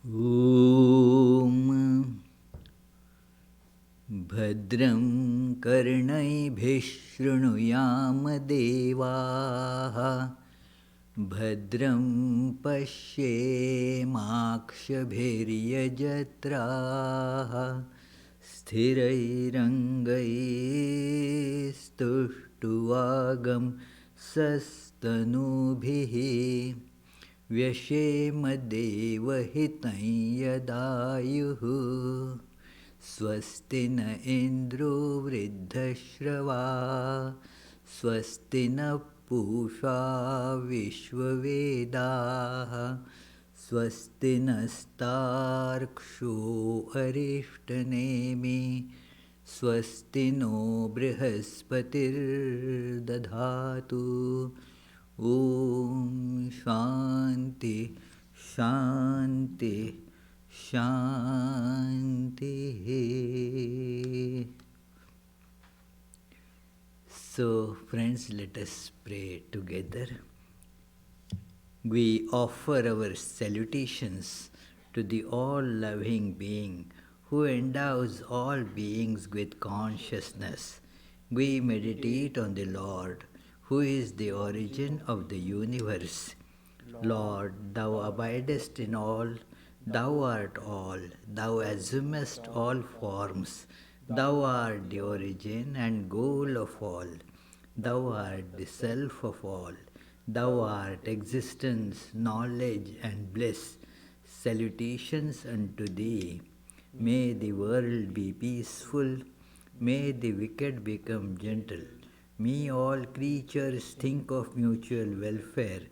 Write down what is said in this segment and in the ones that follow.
ॐ भद्रं कर्णैभिः शृणुयाम देवाः भद्रं पश्येमाक्षभिर्यजत्राः स्थिरैरङ्गैस्तुष्टुवागं सस्तनूभिः व्यशेमदेवहितं यदायुः स्वस्ति न इन्द्रो वृद्धश्रवा स्वस्ति नः पूषा विश्ववेदाः स्वस्ति नस्तार्क्ष्यो अरिष्टनेमि स्वस्ति नो बृहस्पतिर्दधातु ॐ शान्ति शान्ति शान्तिः. So friends, let us pray together. We offer our salutations to the all-loving being who endows all beings with consciousness. We meditate on the Lord, who is the origin of the universe. Lord, thou abidest in all, thou art all, thou assumest all forms, thou art the origin and goal of all, thou art the self of all, thou art existence, knowledge and bliss. Salutations unto thee. May the world be peaceful, may the wicked become gentle. May all creatures think of mutual welfare.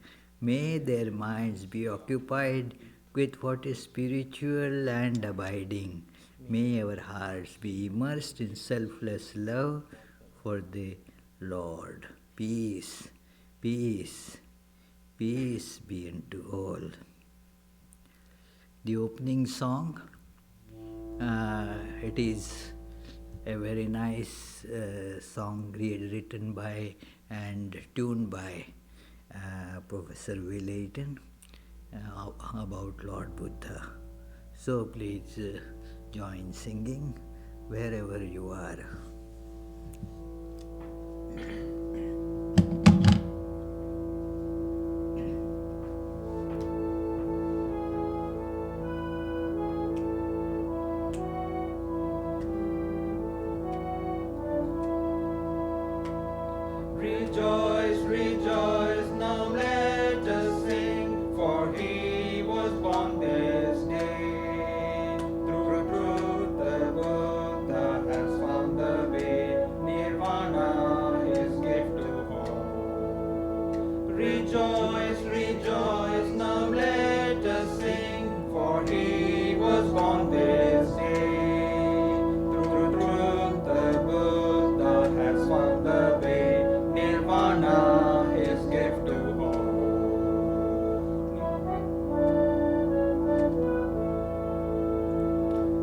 May their minds be occupied with what is spiritual and abiding. May our hearts be immersed in selfless love for the Lord. Peace, peace, peace be unto all. The opening song, it is a very nice song written by and tuned by Professor Willayton about Lord Buddha. So please join singing wherever you are. Rejoice, rejoice, now let us sing, for he was born this day. Through truth, the Buddha has found the way, Nirvana, his gift to all. Rejoice, rejoice, now let us sing, for he was born this day. Through truth, the Buddha has found the way, Nirvana, his gift to all.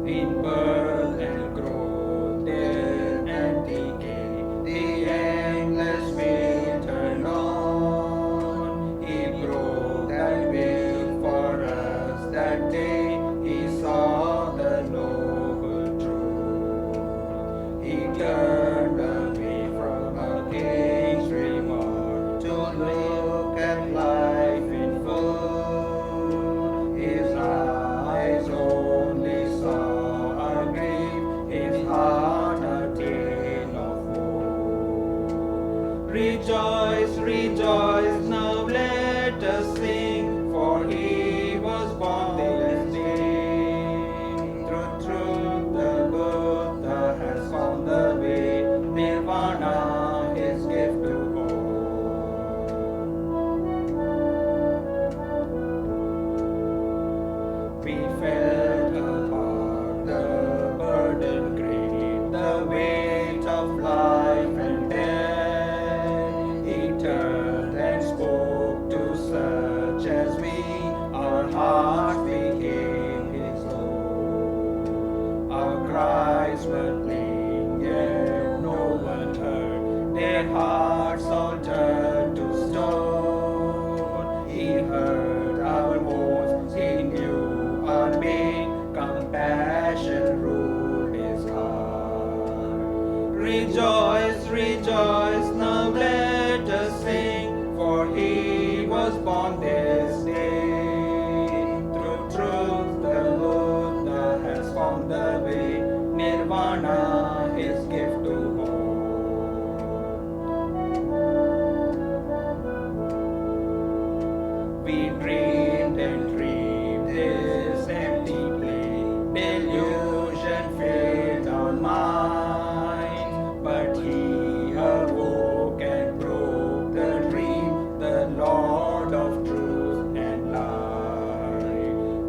In birth and growth, death and decay, the endless way turned on. He broke that veil for us that day. He saw the noble truth. He turned away from a king's reward to look at life in full. His eyes only saw a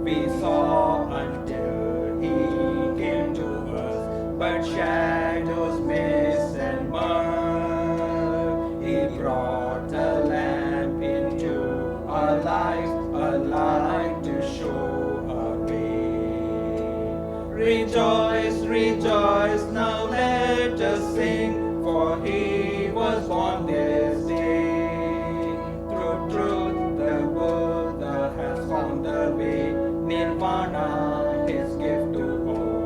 we saw until he came to us, but shadows, mist, and mud. He brought a lamp into our lives, a light to show a way. Rejoice, rejoice, now let us sing, for he was born this day. Through truth, the Buddha has found the way, Nirvana, his gift to all.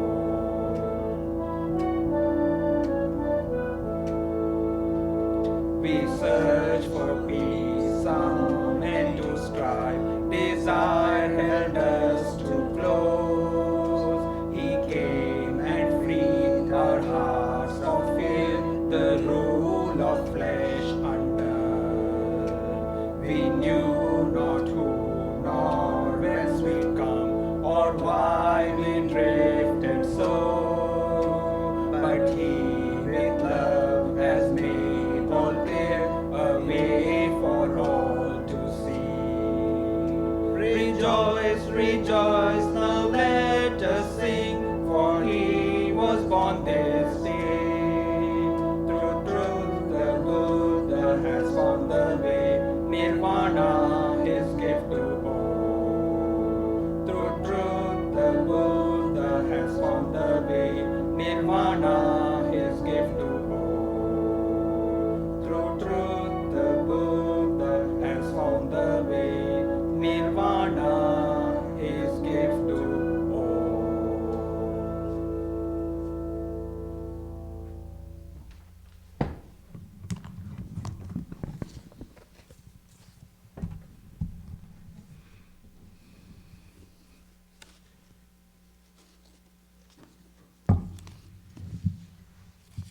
We search for peace, some end to strive, desire held us too close. He came and freed our hearts of fear, the rule of flesh undone. We knew not who nor whence we come, or why we drifted so, but he with love has made all clear, a way for all to see. Rejoice, rejoice, now let us sing, for he was born this day. Through truth, the Buddha has found the way, Nirvana, his gift to all. Through truth, the Buddha has found the way, Nirvana, his gift to all. Through truth, the Buddha has found the way, Nirvana, his gift to all.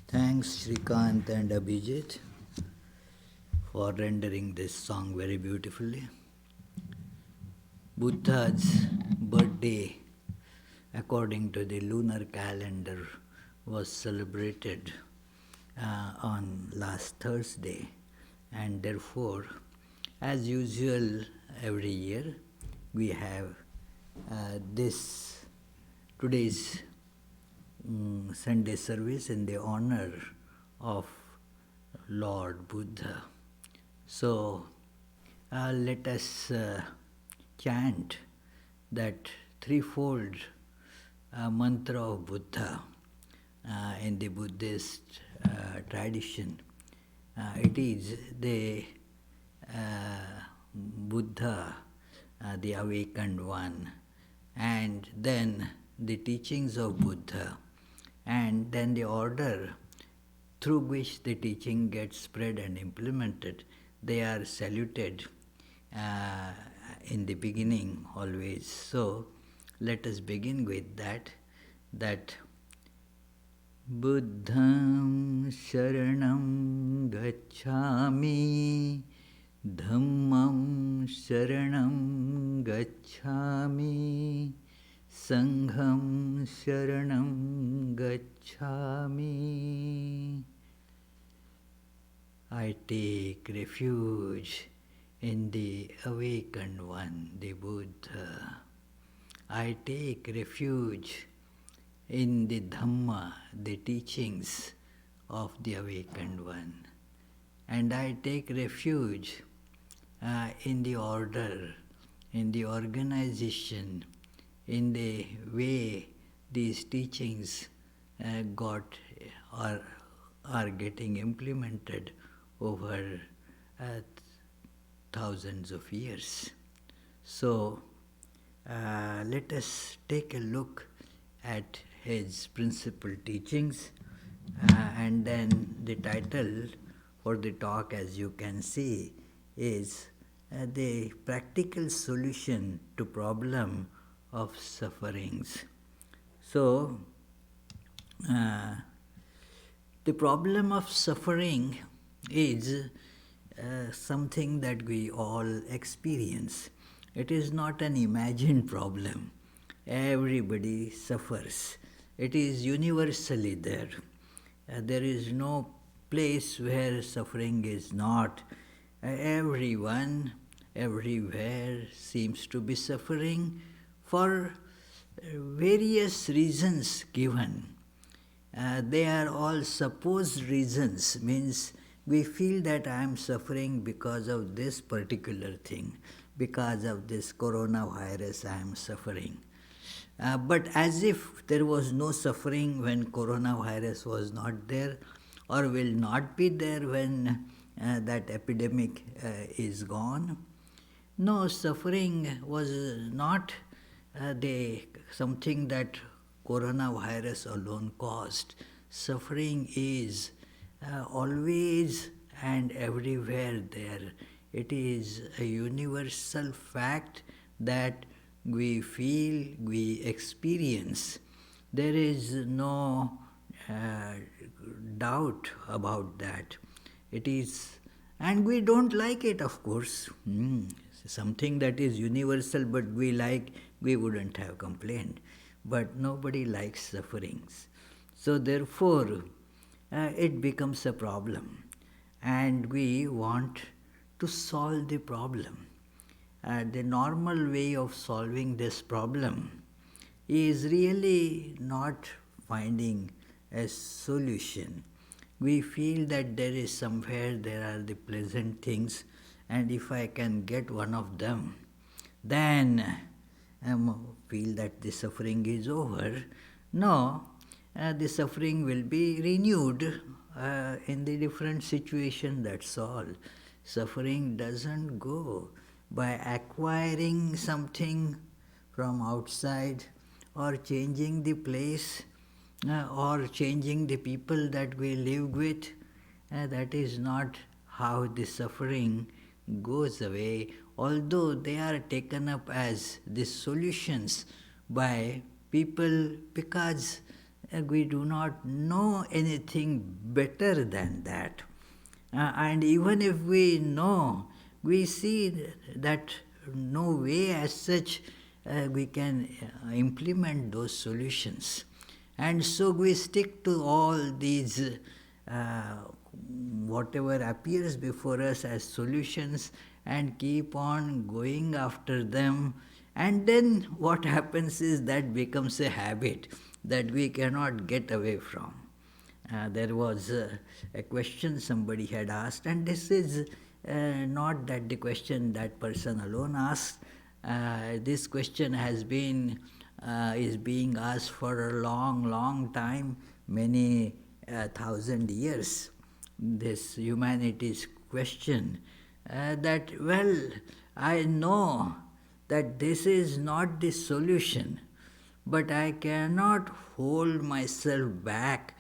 Thanks Shrikant and Abhijit for rendering this song very beautifully. Buddha's birthday, according to the lunar calendar, was celebrated on last Thursday, and therefore, as usual every year, we have today's Sunday service in the honor of Lord Buddha. So let us chant that threefold mantra of Buddha in the Buddhist tradition. It is the Buddha, the awakened one, and then the teachings of Buddha, and then the order through which the teaching gets spread and implemented. They are saluted in the beginning always. So let us begin with that Buddham Sharanam Gacchami, Dhammam Sharanam Gacchami, Sangham Sharanam Gacchami. I take refuge in the awakened one, the Buddha. I take refuge in the Dhamma, the teachings of the awakened one. And I take refuge in the order, in the organization, in the way these teachings are getting implemented over thousands of years. So let us take a look at his principal teachings, and then the title for the talk, as you can see, is the practical solution to problem of sufferings. So the problem of suffering is something that we all experience. It is not an imagined problem. Everybody suffers. It is universally there. There is no place where suffering is not. Everyone, everywhere seems to be suffering for various reasons given. They are all supposed reasons, means we feel that I am suffering because of this particular thing, because of this coronavirus I am suffering. But as if there was no suffering when coronavirus was not there, or will not be there when that epidemic is gone. No, suffering was not something that coronavirus alone caused. Suffering is always and everywhere there. It is a universal fact that we feel, we experience. There is no doubt about that. It is, and we don't like it, of course. Something that is universal but we like, we wouldn't have complained. But nobody likes sufferings. So therefore, it becomes a problem. And we want to solve the problem. The normal way of solving this problem is really not finding a solution. We feel that there is somewhere there are the pleasant things, and if I can get one of them, then I feel that the suffering is over. No, the suffering will be renewed in the different situation, that's all. Suffering doesn't go by acquiring something from outside or changing the place or changing the people that we live with. That is not how the suffering goes away, although they are taken up as the solutions by people because we do not know anything better than that. And even if we know, we see that no way as such we can implement those solutions. And so we stick to all these whatever appears before us as solutions and keep on going after them. And then what happens is that becomes a habit that we cannot get away from. There was a question somebody had asked, and this is not that the question that person alone asked. This question has been is being asked for a long, long time, many 1,000 years. This humanity's question that, well, I know that this is not the solution, but I cannot hold myself back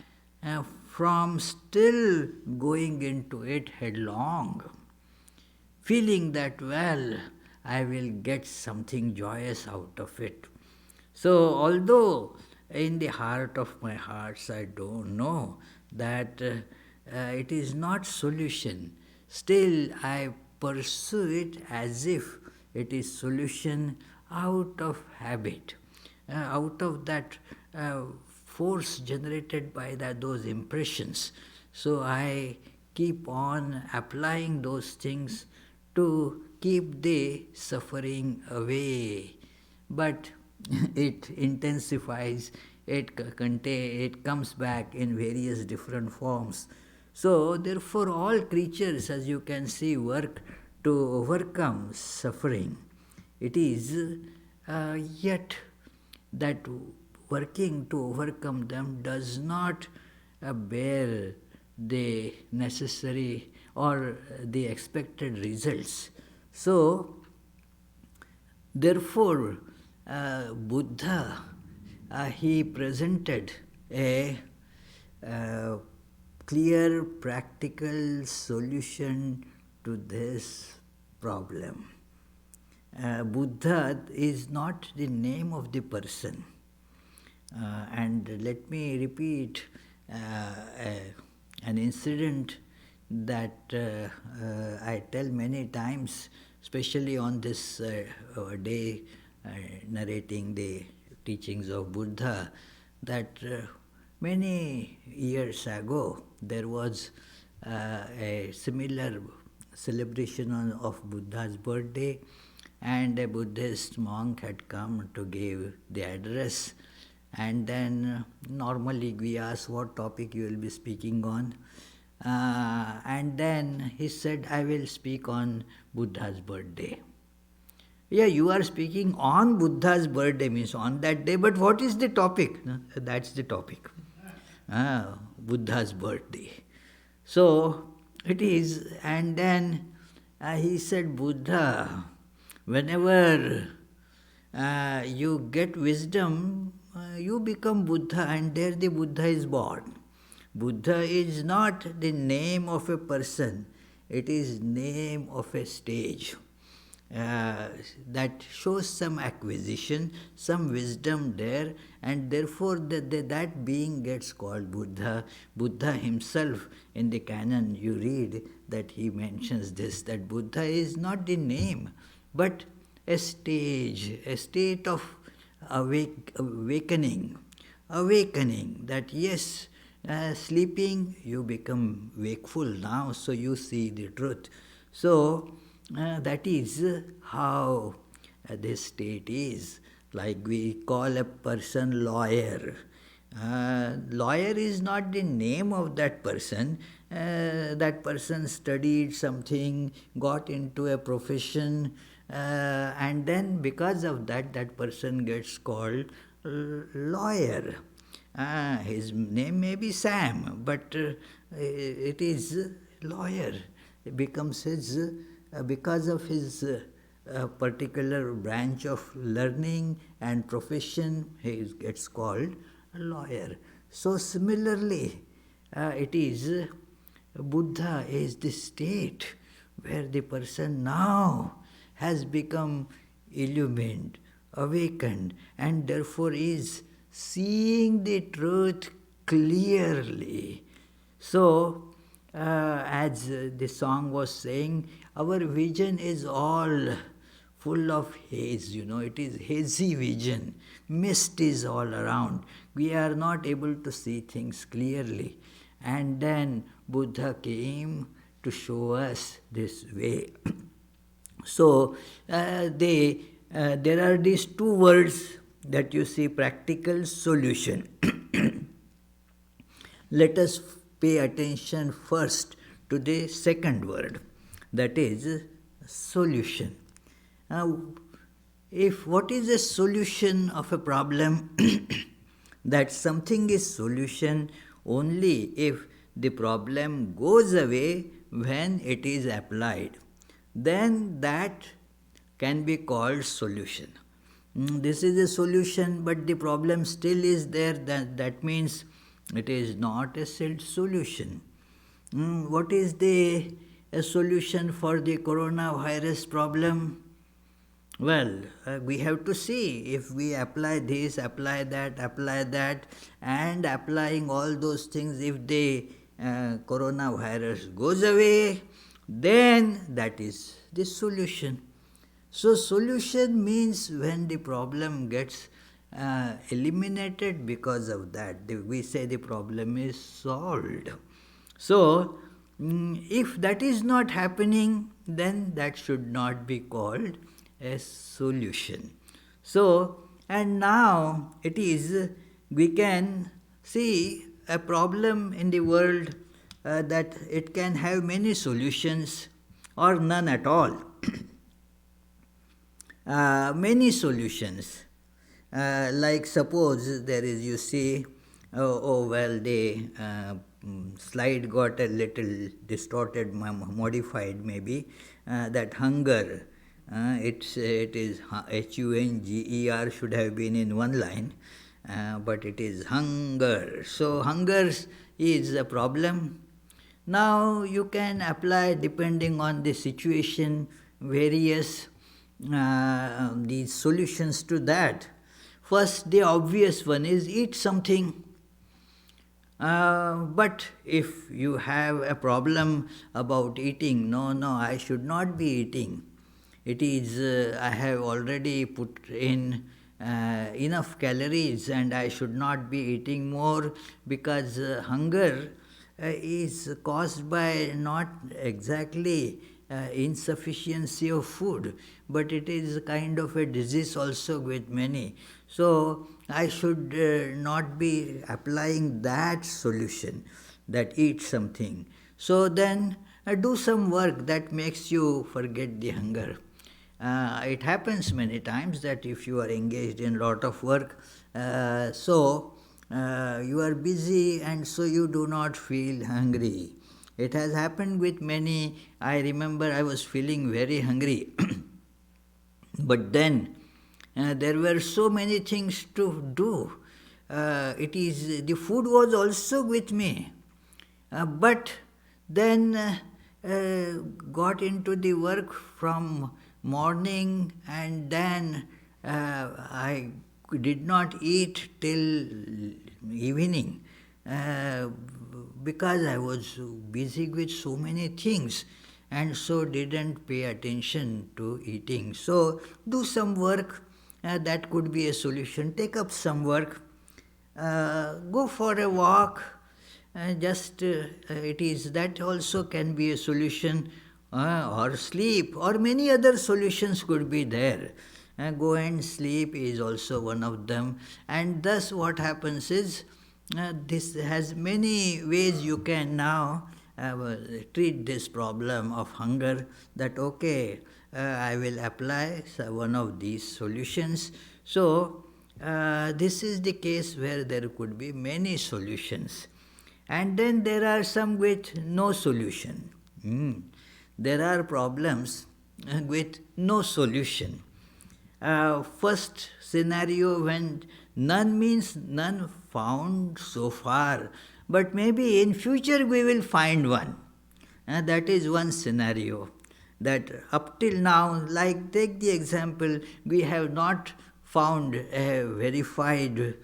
from still going into it headlong, feeling that, well, I will get something joyous out of it. So although in the heart of my hearts I don't know that it is not solution, still I pursue it as if it is solution out of habit, out of that force generated by those impressions. So I keep on applying those things to keep the suffering away. But it intensifies, it comes back in various different forms. So therefore all creatures, as you can see, work to overcome suffering. It is yet that working to overcome them does not bear the necessary or the expected results. So therefore Buddha, he presented a clear practical solution to this problem. Buddha is not the name of the person. And let me repeat an incident that I tell many times, especially on this day narrating the teachings of Buddha, that many years ago there was a similar celebration of Buddha's birthday, and a Buddhist monk had come to give the address. And then normally we ask what topic you will be speaking on. And then he said, I will speak on Buddha's birthday. Yeah, you are speaking on Buddha's birthday, means on that day, but what is the topic? No, that's the topic. Buddha's birthday. So it is, and then he said, Buddha, whenever you get wisdom, you become Buddha, and there the Buddha is born. Buddha is not the name of a person, it is name of a stage. That shows some acquisition, some wisdom there, and therefore that being gets called Buddha. Buddha himself, in the canon you read that he mentions this, that Buddha is not the name, but a stage, a state of awakening, that yes, sleeping you become wakeful now, so you see the truth. So that is how this state is. Like we call a person lawyer. Lawyer is not the name of that person. That person studied something, got into a profession, and then because of that, that person gets called lawyer. His name may be Sam, but it is lawyer. It becomes his, because of his particular branch of learning and profession, he gets called a lawyer. So similarly, it is Buddha is the state where the person now has become illumined, awakened, and therefore is seeing the truth clearly. So, as the song was saying, our vision is all full of haze, it is hazy vision. Mist is all around. We are not able to see things clearly. And then Buddha came to show us this way. So, there are these two words that you see, practical solution. Let us pay attention first to the second word, that is solution. Now, what is a solution of a problem? That something is solution only if the problem goes away when it is applied. Then that can be called solution. This is a solution, but the problem still is there. That means it is not a solution. What is a solution for the coronavirus problem? Well, we have to see if we apply this, apply that, and applying all those things, if the coronavirus goes away, then that is the solution. So solution means when the problem gets eliminated because of that, we say the problem is solved. So, if that is not happening, then that should not be called a solution. So, and now it is, we can see a problem in the world that it can have many solutions or none at all. Many solutions. Like suppose there is, you see, the slide got a little distorted, modified maybe, that hunger, it is Hunger, should have been in one line, but it is hunger. So hunger is a problem. Now you can apply, depending on the situation, various these solutions to that. First, the obvious one is eat something. But if you have a problem about eating, no, I should not be eating. It is, I have already put in enough calories and I should not be eating more, because hunger is caused by not exactly insufficiency of food, but it is a kind of a disease also with many. So I should not be applying that solution, that eat something. So then do some work that makes you forget the hunger. It happens many times that if you are engaged in a lot of work, you are busy and so you do not feel hungry. It has happened with many. I remember I was feeling very hungry, but then there were so many things to do. It is the food was also with me, but then got into the work from morning, and then I did not eat till evening because I was busy with so many things and so didn't pay attention to eating. So do some work, that could be a solution. Take up some work, go for a walk, it is that also can be a solution, or sleep, or many other solutions could be there. Go and sleep is also one of them. And thus what happens is, this has many ways you can now treat this problem of hunger, that okay, I will apply one of these solutions. So this is the case where there could be many solutions. And then there are some with no solution. There are problems with no solution. First scenario, when none means none found so far, but maybe in future we will find one. That is one scenario. That up till now, like take the example, we have not found a verified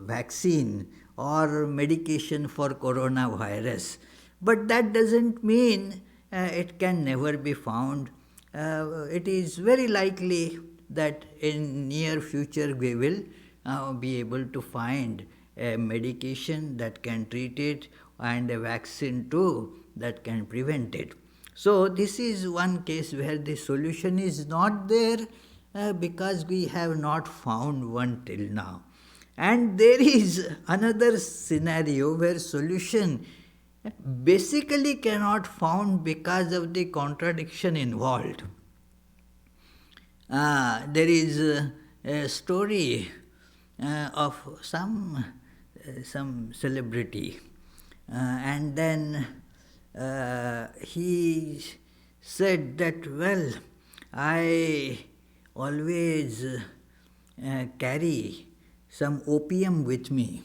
vaccine or medication for coronavirus. But that doesn't mean it can never be found. It is very likely that in near future we will be able to find a medication that can treat it, and a vaccine too that can prevent it. So this is one case where the solution is not there because we have not found one till now. And there is another scenario where solution basically cannot found because of the contradiction involved. There is a story of some celebrity, and then he said that, well, I always carry some opium with me.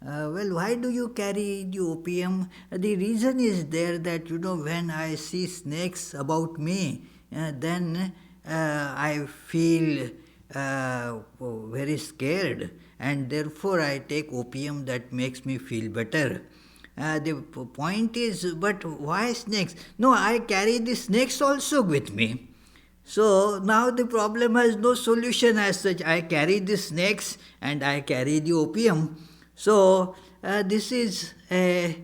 Well, why do you carry the opium? The reason is there that, when I see snakes about me, then I feel very scared, and therefore I take opium that makes me feel better. The point is, but why snakes? No, I carry the snakes also with me. So now the problem has no solution as such. I carry the snakes and I carry the opium. So this is a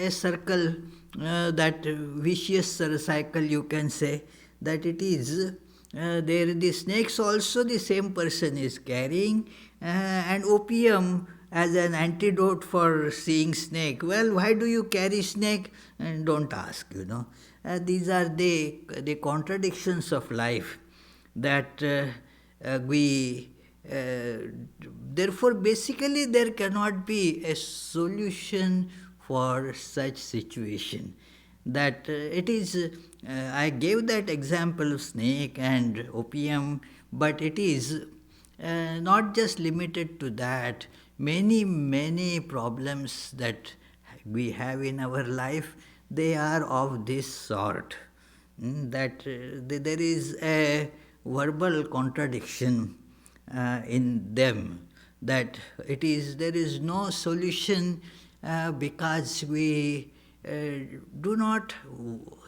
circle, that vicious cycle you can say, that it is there the snakes also the same person is carrying, and opium as an antidote for seeing snake. Well, why do you carry snake? And don't ask, these are the contradictions of life that we therefore basically there cannot be a solution for such situation. That it is I gave that example of snake and opium, but it is not just limited to that. Many problems that we have in our life, they are of this sort, that there is a verbal contradiction in them, that there is no solution because we do not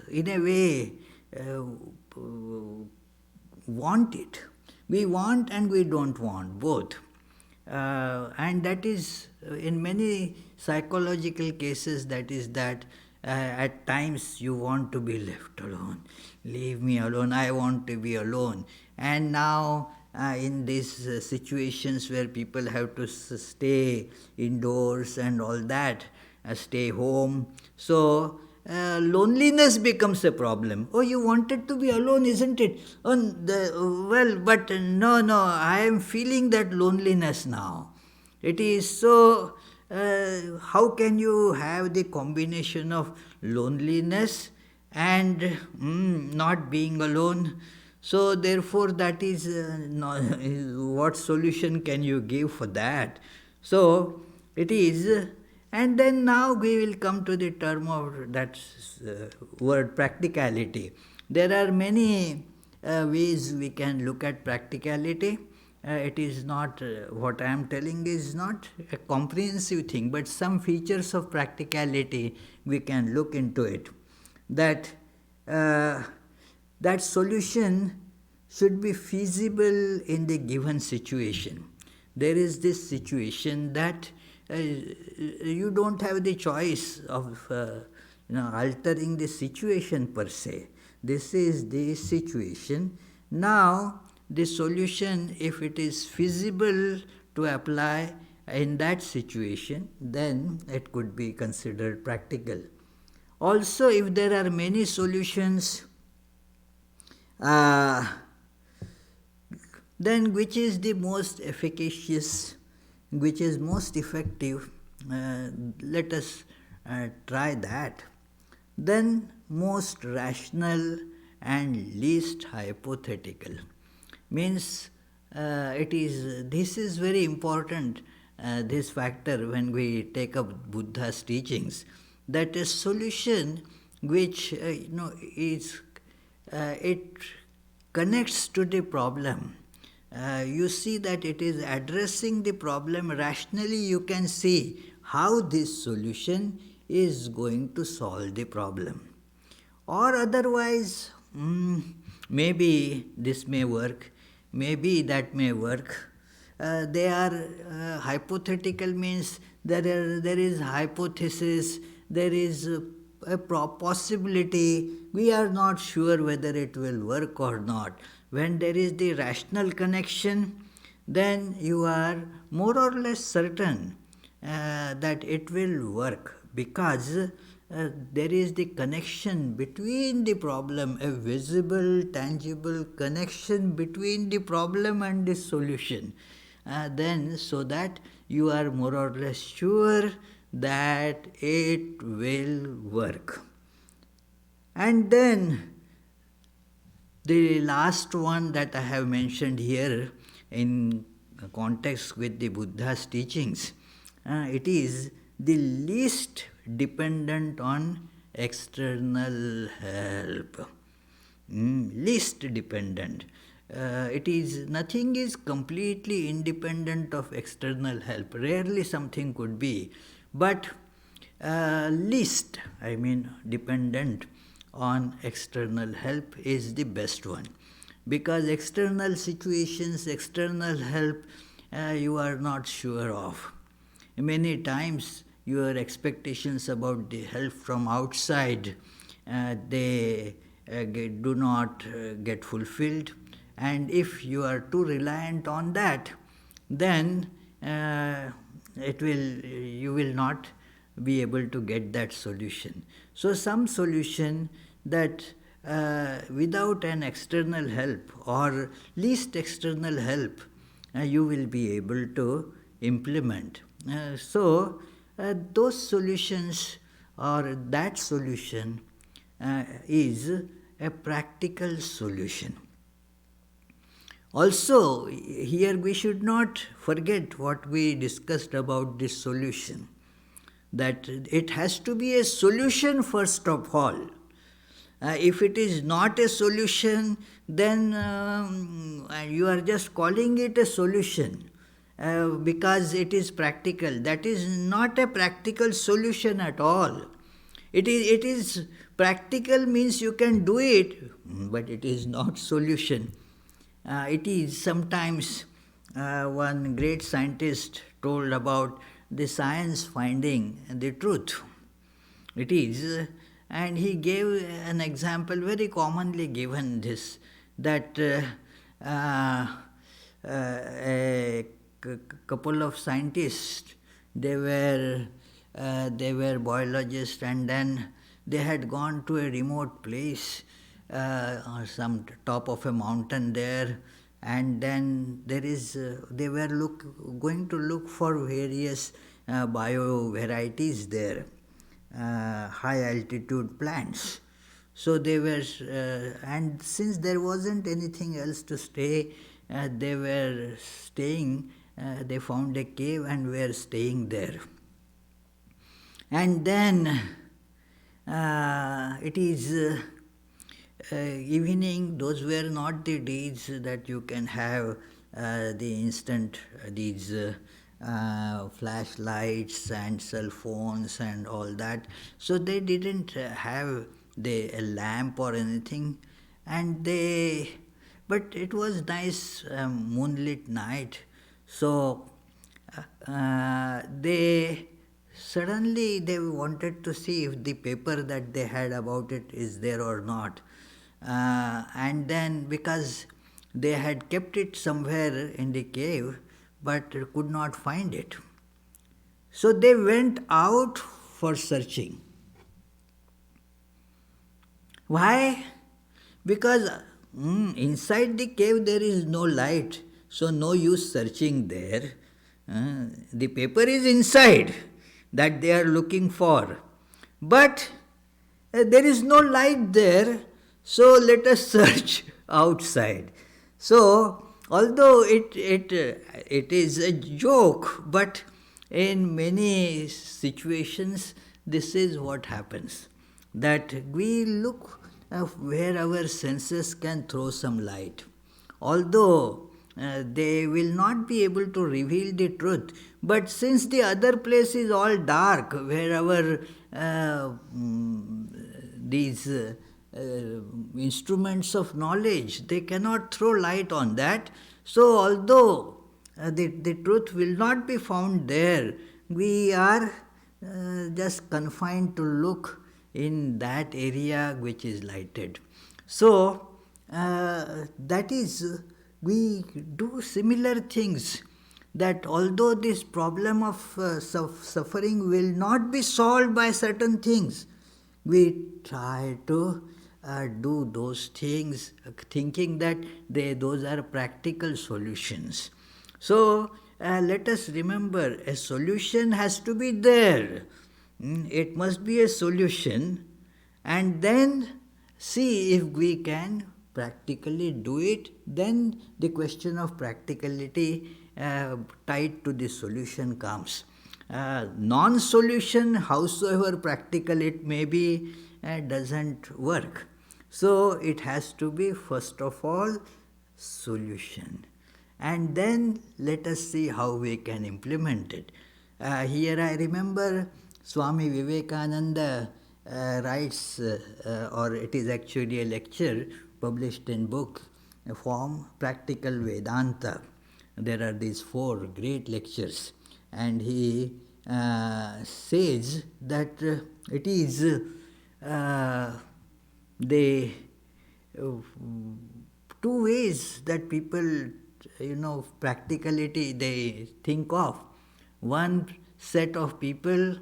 in a way want it. We want and we don't want, both. And that is in many psychological cases, that is that At times you want to be left alone. Leave me alone, I want to be alone. And now, in these situations where people have to stay indoors and all that, stay home, so loneliness becomes a problem. Oh, you wanted to be alone, isn't it? Oh, well, but no, I am feeling that loneliness now. It is so. How can you have the combination of loneliness and not being alone? So, therefore, that is what solution can you give for that? So, it is. And then now we will come to the term of that word practicality. There are many ways we can look at practicality. It is not, what I am telling is not a comprehensive thing, but some features of practicality we can look into it. That that solution should be feasible in the given situation. There is this situation that you don't have the choice of altering the situation per se. This is the situation. Now, the solution, if it is feasible to apply in that situation, then it could be considered practical. Also, if there are many solutions, then which is the most efficacious, which is most effective? Let us try that. Then most rational and least hypothetical. Means this is very important, this factor when we take up Buddha's teachings, that a solution which is it connects to the problem. You see that it is addressing the problem rationally. You can see how this solution is going to solve the problem. Or otherwise, maybe this may work, maybe that may work. They are hypothetical, means there is hypothesis, there is a possibility, we are not sure whether it will work or not. When there is the rational connection, then you are more or less certain that it will work, because there is the connection between the problem, a visible, tangible connection between the problem and the solution. Then, so that you are more or less sure that it will work. And then, the last one that I have mentioned here in context with the Buddha's teachings, it is the least dependent on external help. Least dependent. It is, nothing is completely independent of external help. Rarely something could be, but least, dependent on external help is the best one. Because external situations, external help, you are not sure of. Many times your expectations about the help from outside, they do not get fulfilled. And if you are too reliant on that, then you will not be able to get that solution. So some solution that without an external help or least external help, you will be able to implement. So those solutions, or that solution is a practical solution. Also, here we should not forget what we discussed about this solution, that it has to be a solution first of all. If it is not a solution, then you are just calling it a solution because it is practical. That is not a practical solution at all. It is practical, means you can do it, but it is not solution. It is sometimes one great scientist told about the science finding the truth. It is, and he gave an example very commonly given this that a couple of scientists they were biologists, and then they had gone to a remote place or some top of a mountain there, and then they were going to look for various bio varieties there, high altitude plants. So they were, and since there wasn't anything else to stay, they were staying. They found a cave and were staying there. And then it is evening. Those were not the days that you can have the instant these flashlights and cell phones and all that. So they didn't have a lamp or anything, and but it was nice moonlit night. So they wanted to see if the paper that they had about it is there or not. And then because they had kept it somewhere in the cave but could not find it. So they went out for searching. Why? Because inside the cave there is no light, so no use searching there. The paper is inside that they are looking for. But there is no light there, so let us search outside. So, although it is a joke, but in many situations this is what happens, that we look where our senses can throw some light. Although they will not be able to reveal the truth, but since the other place is all dark, where our these instruments of knowledge, they cannot throw light on that. So although the truth will not be found there, we are just confined to look in that area which is lighted. So that is, we do similar things, that although this problem of suffering will not be solved by certain things, we try to do those things thinking that those are practical solutions. So let us remember, a solution has to be there. It must be a solution, and then see if we can practically do it. Then the question of practicality tied to the solution comes. Non-solution, howsoever practical it may be, doesn't work. So it has to be, first of all, solution. And then let us see how we can implement it. Here I remember Swami Vivekananda writes, or it is actually a lecture published in book form, Practical Vedanta. There are these 4 great lectures, and he says that it is the 2 ways that people, practicality they think of. One set of people,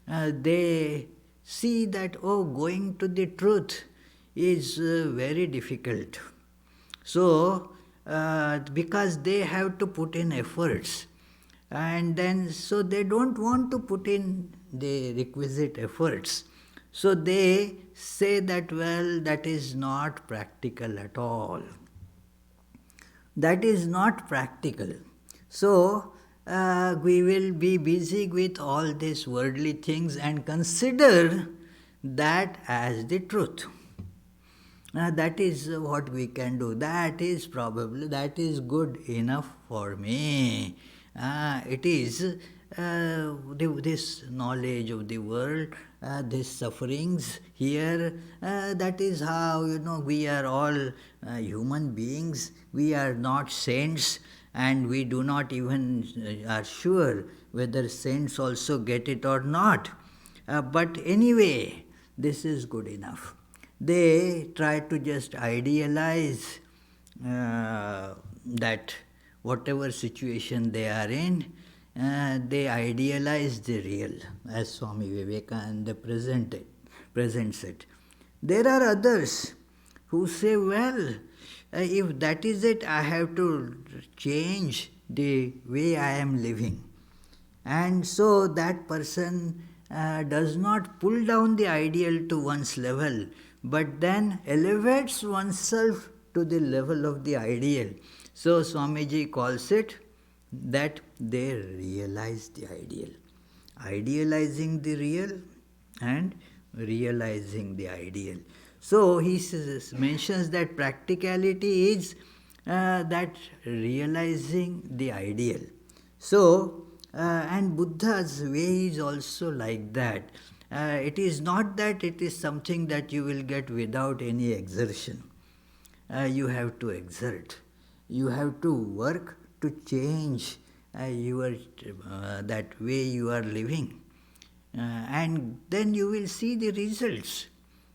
they see that, going to the truth is very difficult. So, because they have to put in efforts, and then so they don't want to put in the requisite efforts. So they say that, well, that is not practical at all. That is not practical. So we will be busy with all these worldly things and consider that as the truth. That is what we can do. That is good enough for me. It is this knowledge of the world, these sufferings here, that is how, we are all human beings. We are not saints, and we do not even are sure whether saints also get it or not. But anyway, this is good enough. They try to just idealize that whatever situation they are in, they idealize the real, as Swami Vivekananda presents it. There are others who say, well, if that is it, I have to change the way I am living. And so that person does not pull down the ideal to one's level, but then elevates oneself to the level of the ideal. So Swamiji calls it that they realize the ideal. Idealizing the real and realizing the ideal. So he mentions that practicality is that realizing the ideal. So, and Buddha's way is also like that. It is not that it is something that you will get without any exertion. You have to exert. You have to work to change that way you are living. And then you will see the results.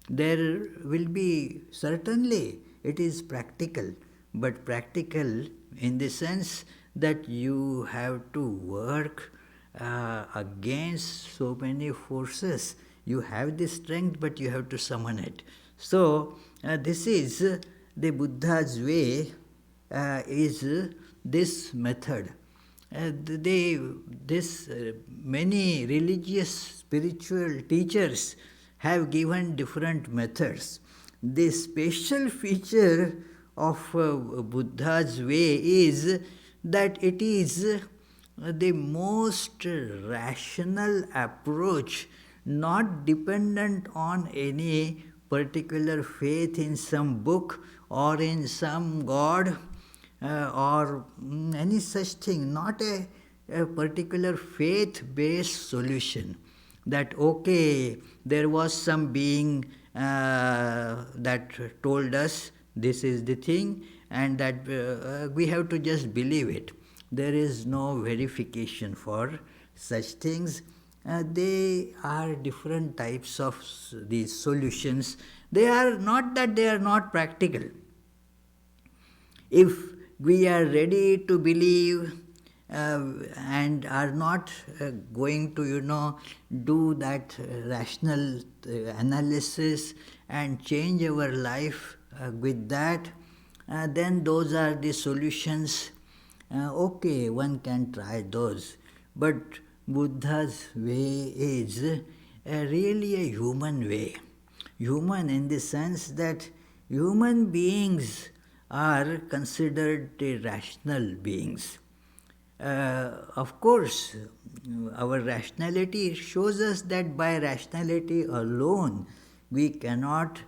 There will be, certainly, it is practical, but practical in the sense that you have to work against so many forces. You have the strength, but you have to summon it. So, this is the Buddha's way, is this method. Many religious spiritual teachers have given different methods. The special feature of Buddha's way is that it is the most rational approach, not dependent on any particular faith in some book or in some god or any such thing, not a particular faith-based solution. That, okay, there was some being that told us this is the thing, and that we have to just believe it. There is no verification for such things. They are different types of these solutions. They are not that they are not practical. If we are ready to believe and are not going to, do that rational analysis and change our life with that, then those are the solutions. Okay, one can try those. But Buddha's way is really a human way. Human in the sense that human beings are considered the rational beings. Of course, our rationality shows us that by rationality alone we cannot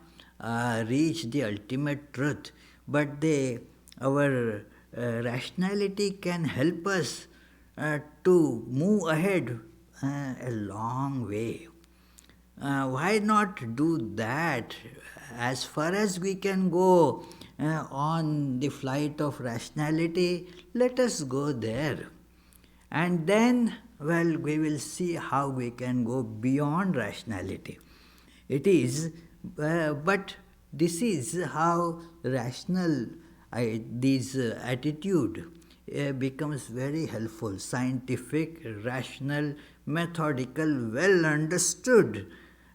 reach the ultimate truth, but our rationality can help us to move ahead a long way. Why not do that? As far as we can go on the flight of rationality, let us go there. And then, well, we will see how we can go beyond rationality. It is, but this is how rational attitude becomes very helpful. Scientific, rational, methodical, well understood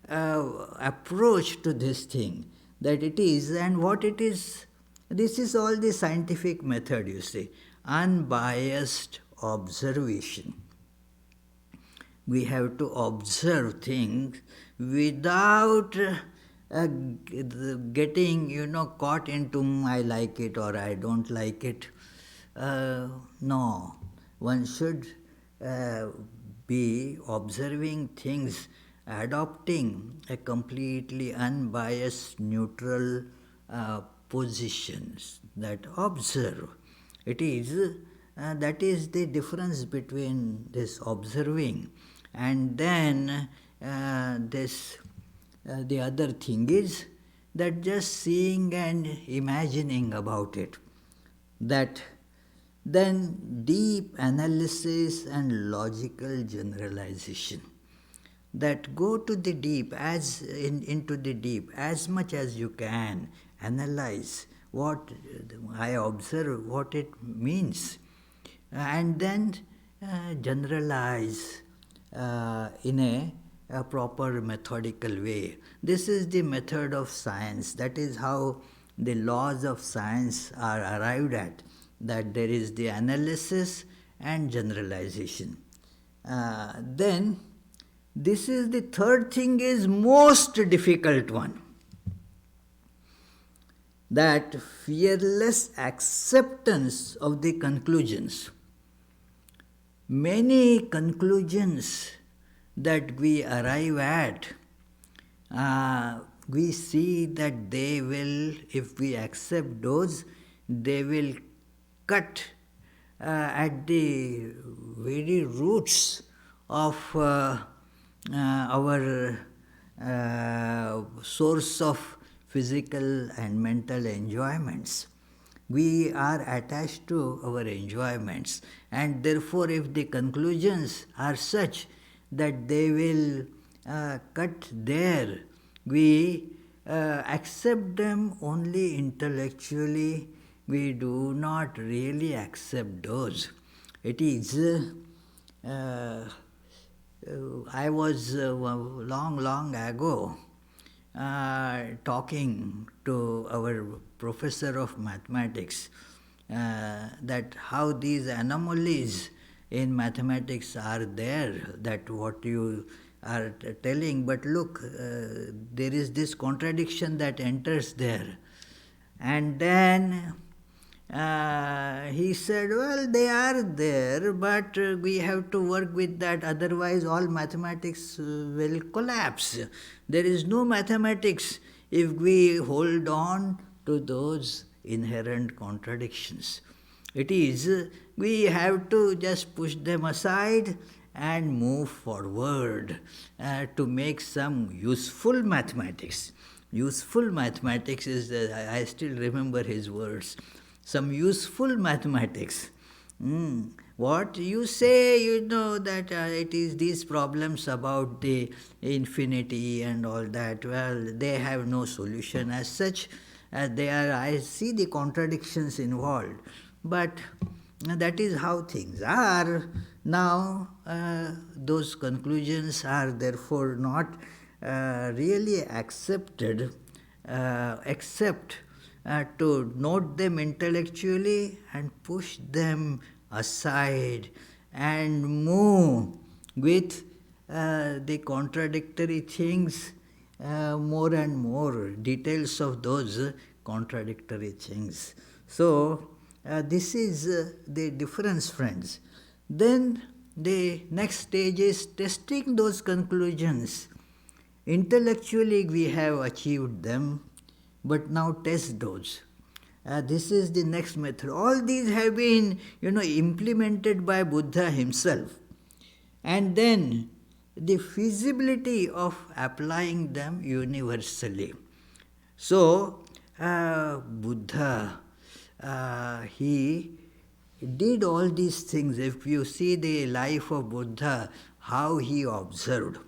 approach to this thing, that it is and what it is. This is all the scientific method, you see. Unbiased observation. We have to observe things without getting, caught into I like it or I don't like it. No, one should be observing things, adopting a completely unbiased, neutral positions that observe. It is that is the difference between this observing and then the other thing is that just seeing and imagining about it. That then deep analysis and logical generalization. that go to the deep, into the deep, as much as you can, analyze what I observe, what it means, and then generalize in a proper methodical way. This is the method of science. That is how the laws of science are arrived at, that there is the analysis and generalization. Then this is the third thing, is most difficult one, that fearless acceptance of the conclusions. Many conclusions that we arrive at, we see that they will, if we accept those, they will cut at the very roots of our source of physical and mental enjoyments. We are attached to our enjoyments, and therefore if the conclusions are such that they will cut there, we accept them only intellectually. We do not really accept those. It is I was long ago talking to our professor of mathematics that how these anomalies in mathematics are there, that what you are telling, but look, there is this contradiction that enters there. And then he said, well, they are there, but we have to work with that, otherwise all mathematics will collapse. There is no mathematics if we hold on to those inherent contradictions. It is, we have to just push them aside and move forward to make some useful mathematics. Useful mathematics is, I still remember his words, some useful mathematics. What you say, that it is these problems about the infinity and all that, well, they have no solution as such. They are, I see the contradictions involved, but that is how things are. Now, those conclusions are therefore not really accepted, except to note them intellectually and push them aside and move with the contradictory things, more and more details of those contradictory things. So, this is the difference, friends. Then the next stage is testing those conclusions. Intellectually we have achieved them, but now test those. This is the next method. All these have been, implemented by Buddha himself. And then the feasibility of applying them universally. So, Buddha, he did all these things. If you see the life of Buddha, how he observed.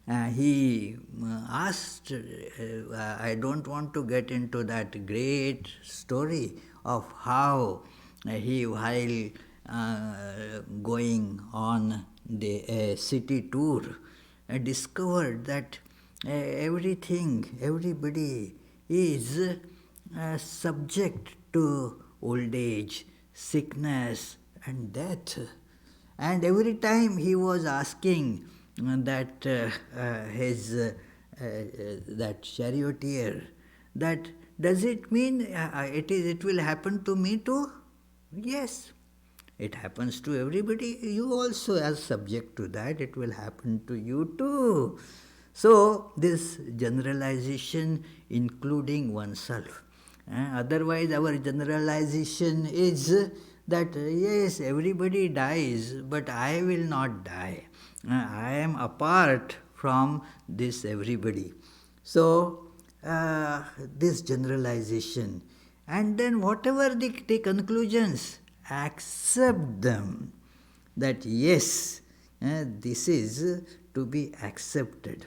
He asked, I don't want to get into that great story of how he, while going on the city tour, discovered that everybody is subject to old age, sickness and death. And every time he was asking that that charioteer, that does it mean it will happen to me too? Yes, it happens to everybody. You also are subject to that. It will happen to you too. So this generalization, including oneself. Otherwise our generalization is that yes, everybody dies, but I will not die. I am apart from this everybody. So this generalization, and then whatever the conclusions, accept them, that yes, This is to be accepted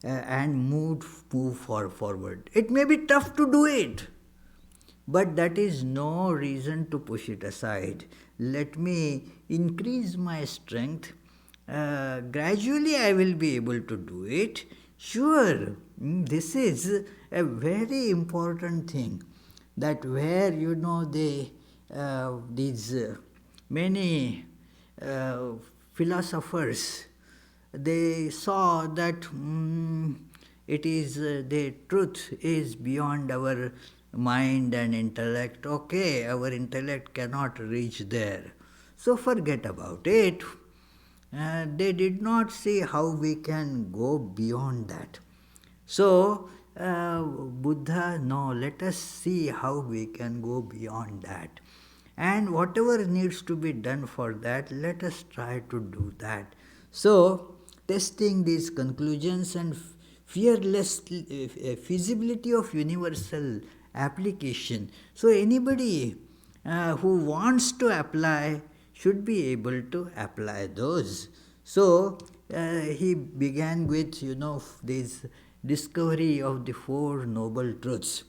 and move forward. It may be tough to do it, but that is no reason to push it aside. Let me increase my strength. Gradually, I will be able to do it. Sure, this is a very important thing. That where these many uh, philosophers, they saw that it is the truth is beyond our mind and intellect. Okay, our intellect cannot reach there, so forget about it. They did not see how we can go beyond that. So, Buddha, no, let us see how we can go beyond that. And whatever needs to be done for that, let us try to do that. So, testing these conclusions and fearless feasibility of universal application. So, anybody who wants to apply should be able to apply those. So he began with this discovery of the Four Noble Truths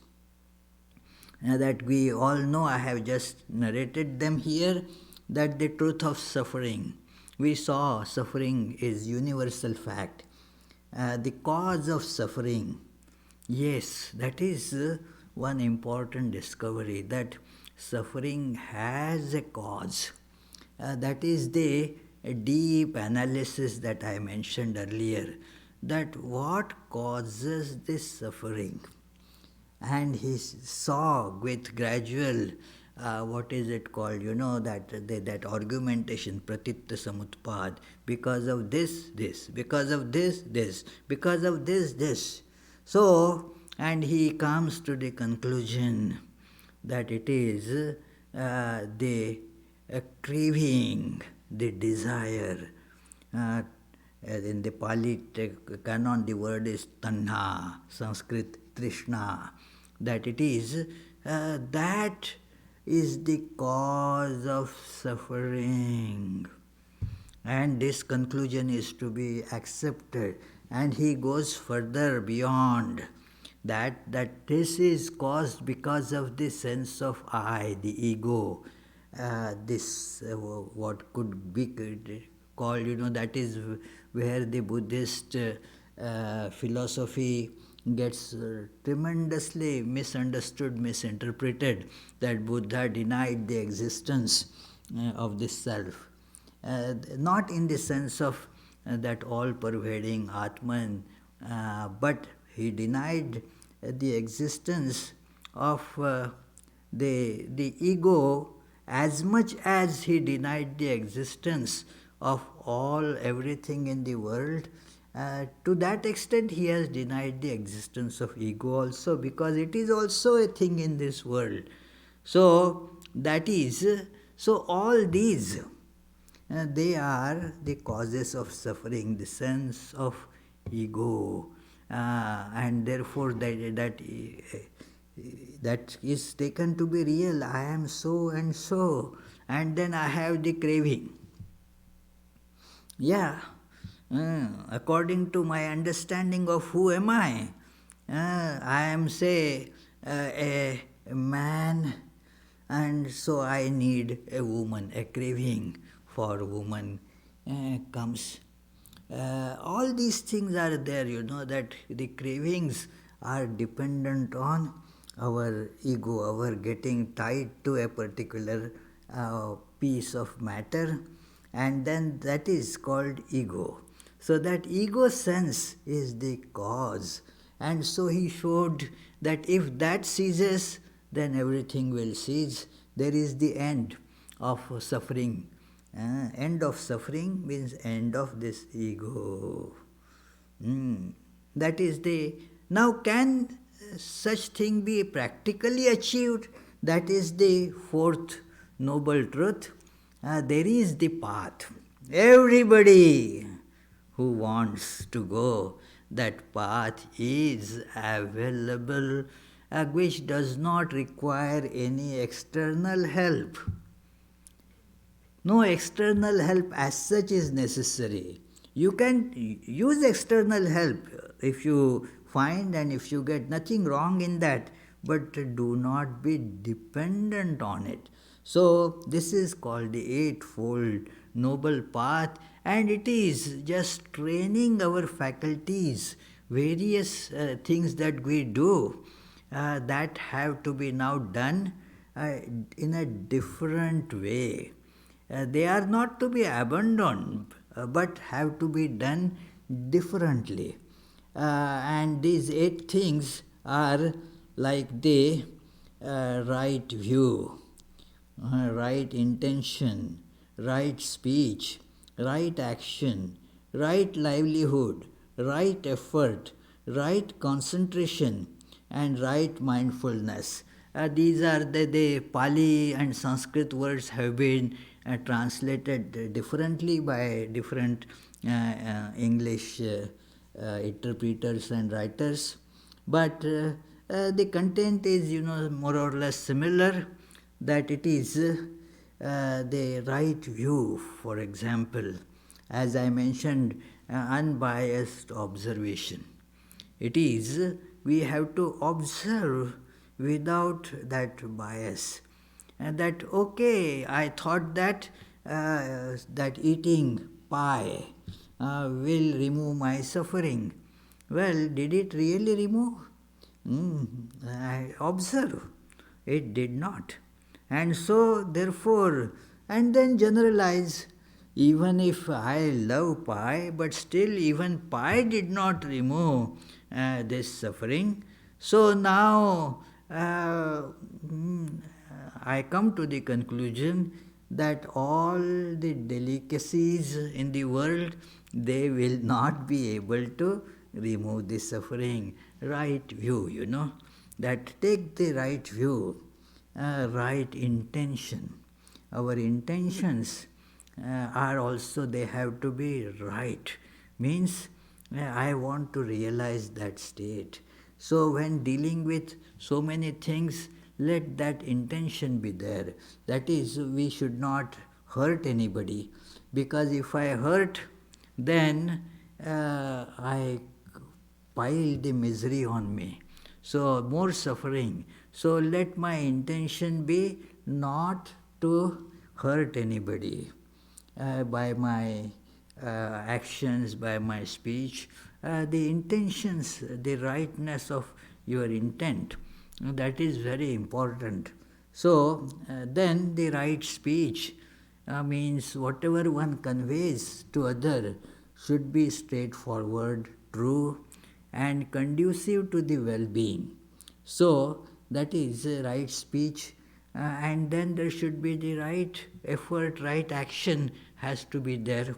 that we all know. I have just narrated them here. That the truth of suffering. We saw suffering is universal fact. The cause of suffering. Yes, that is one important discovery, that suffering has a cause. That is the deep analysis that I mentioned earlier, that what causes this suffering. And he saw with gradual, what is it called, that argumentation, pratitta samutpad, because of this, because of this, because of this. So, and he comes to the conclusion that it is the craving, the desire. In the Pali canon, the word is tanha, Sanskrit trishna, that it is that is the cause of suffering. And this conclusion is to be accepted. And he goes further beyond that this is caused because of the sense of I, the ego. This what could be called, that is where the Buddhist philosophy gets tremendously misunderstood, misinterpreted, that Buddha denied the existence of this self. Not in the sense of that all-pervading Atman, but he denied the existence of the ego as much as he denied the existence of everything in the world. To that extent he has denied the existence of ego also, because it is also a thing in this world. So that is, so all these, they are the causes of suffering, the sense of ego, and therefore that is taken to be real. I am so and so, and then I have the craving. Yeah, according to my understanding of who am I am, say, a man, and so I need a woman, a craving for a woman comes. All these things are there, that the cravings are dependent on our ego, our getting tied to a particular piece of matter, and then that is called ego. So that ego sense is the cause. And so he showed that if that ceases, then everything will cease. There is the end of suffering. End of suffering means end of this ego. That is the... Now, can such thing be practically achieved? That is the fourth noble truth. There is the path. Everybody who wants to go, that path is available, which does not require any external help. No external help as such is necessary. You can use external help if you find and if you get nothing wrong in that, but do not be dependent on it. So, this is called the Eightfold Noble Path, and it is just training our faculties, various things that we do that have to be now done uh, in a different way. They are not to be abandoned, but have to be done differently. And these 8 things are like the right view, right intention, right speech, right action, right livelihood, right effort, right concentration, and right mindfulness. These are the Pali and Sanskrit words have been translated differently by different English interpreters and writers, but the content is, more or less similar. That it is the right view, for example, as I mentioned, unbiased observation. It is we have to observe without that bias. And that, okay, I thought that eating pie will remove my suffering. Well, did it really remove? I observe. It did not. And so, therefore, and then generalize, even if I love pie, but still, even pie did not remove this suffering. So now, I come to the conclusion that all the delicacies in the world, they will not be able to remove the suffering. Right view, that take the right view, right intention. Our intentions are also, they have to be right. Means I want to realize that state. So when dealing with so many things, let that intention be there. That is, we should not hurt anybody, because if I hurt, then I pile the misery on me. So, more suffering. So, let my intention be not to hurt anybody by my actions, by my speech. The intentions, the rightness of your intent, that is very important. So, then the right speech means whatever one conveys to other should be straightforward, true, and conducive to the well-being. So that is right speech, and then there should be the right effort, right action has to be there.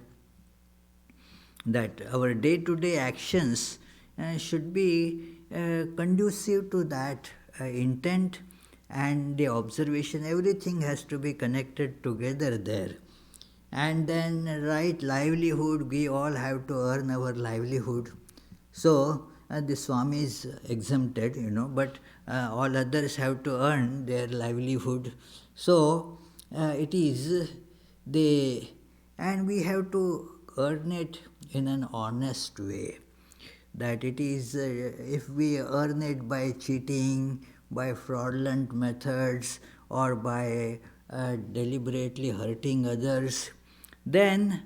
That our day-to-day actions should be conducive to that intent, and the observation, everything has to be connected together there. And then right livelihood, we all have to earn our livelihood. So the Swami is exempted, but all others have to earn their livelihood. So it is the, and we have to earn it in an honest way. That it is, if we earn it by cheating, by fraudulent methods, or by deliberately hurting others, then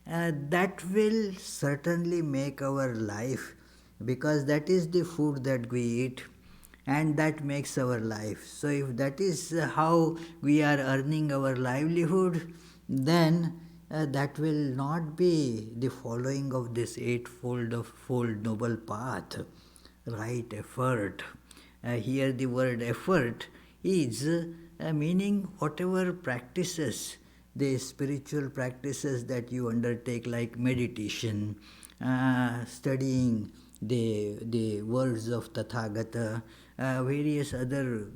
that will certainly make our life, because that is the food that we eat, and that makes our life. So if that is how we are earning our livelihood, then that will not be the following of this eightfold noble path, right effort. Here the word effort is meaning whatever practices, the spiritual practices that you undertake, like meditation, studying the words of Tathagata, various other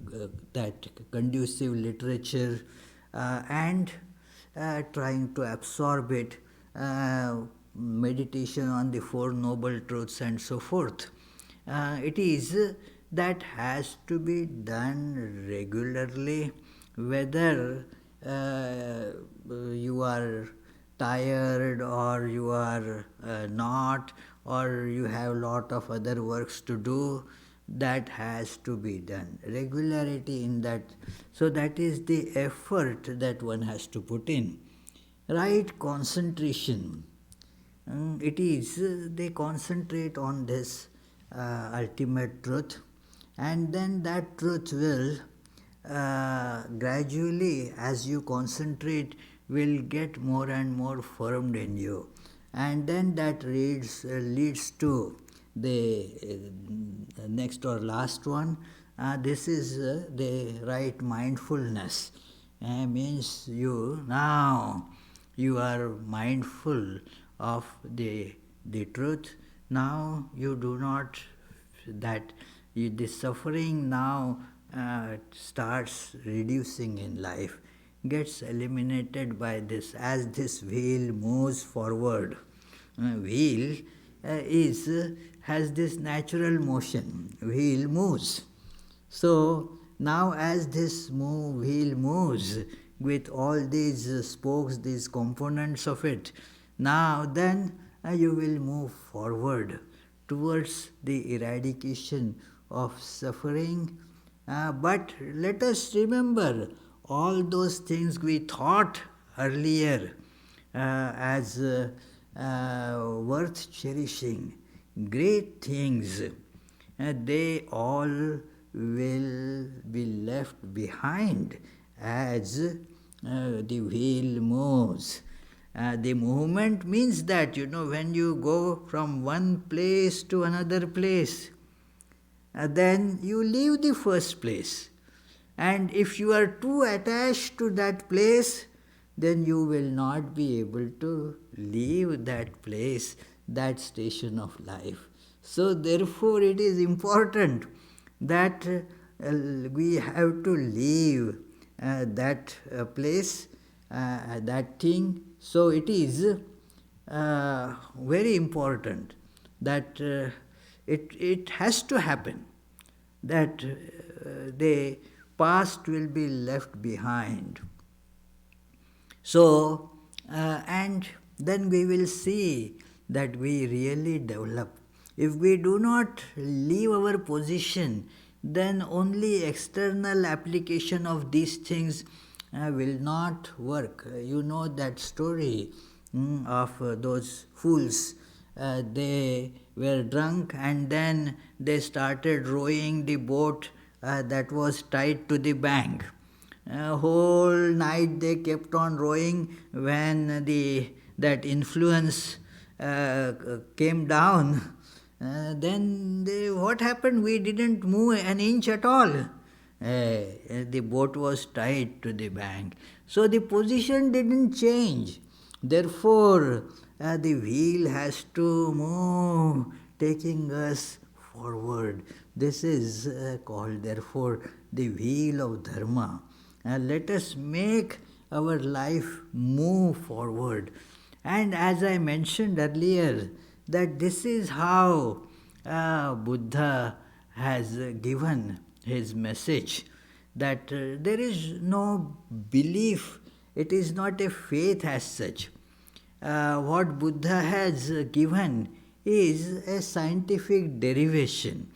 that conducive literature, and trying to absorb it, meditation on the Four Noble Truths and so forth. It is that has to be done regularly, whether you are tired or you are not, or you have lot of other works to do, that has to be done. Regularity in that. So that is the effort that one has to put in. Right concentration. It is, they concentrate on this ultimate truth, and then that truth will gradually, as you concentrate, will get more and more formed in you. And then that leads to the next or last one. This is the right mindfulness. Means you are mindful of the truth. Now you do not, the suffering now starts reducing in life, gets eliminated by this, as this wheel moves forward. Wheel has this natural motion. Wheel moves. So now as this wheel moves with all these spokes, these components of it, now then you will move forward towards the eradication of suffering. But let us remember all those things we thought earlier as worth cherishing, great things, they all will be left behind as the wheel moves. The movement means that, when you go from one place to another place, then you leave the first place. And if you are too attached to that place, then you will not be able to leave that place, that station of life. So therefore it is important that we have to leave that place, that thing. So it is very important that it has to happen, that the past will be left behind. So, and then we will see that we really develop. If we do not leave our position, then only external application of these things will not work. You know that story of those fools. They were drunk and then they started rowing the boat that was tied to the bank. Whole night they kept on rowing. When that influence came down, then what happened? We didn't move an inch at all. The boat was tied to the bank. So the position didn't change. Therefore, the wheel has to move, taking us forward. This is called, therefore, the wheel of Dharma. Let us make our life move forward. And as I mentioned earlier, that this is how Buddha has given his message, that there is no belief, it is not a faith as such. What Buddha has given is a scientific derivation,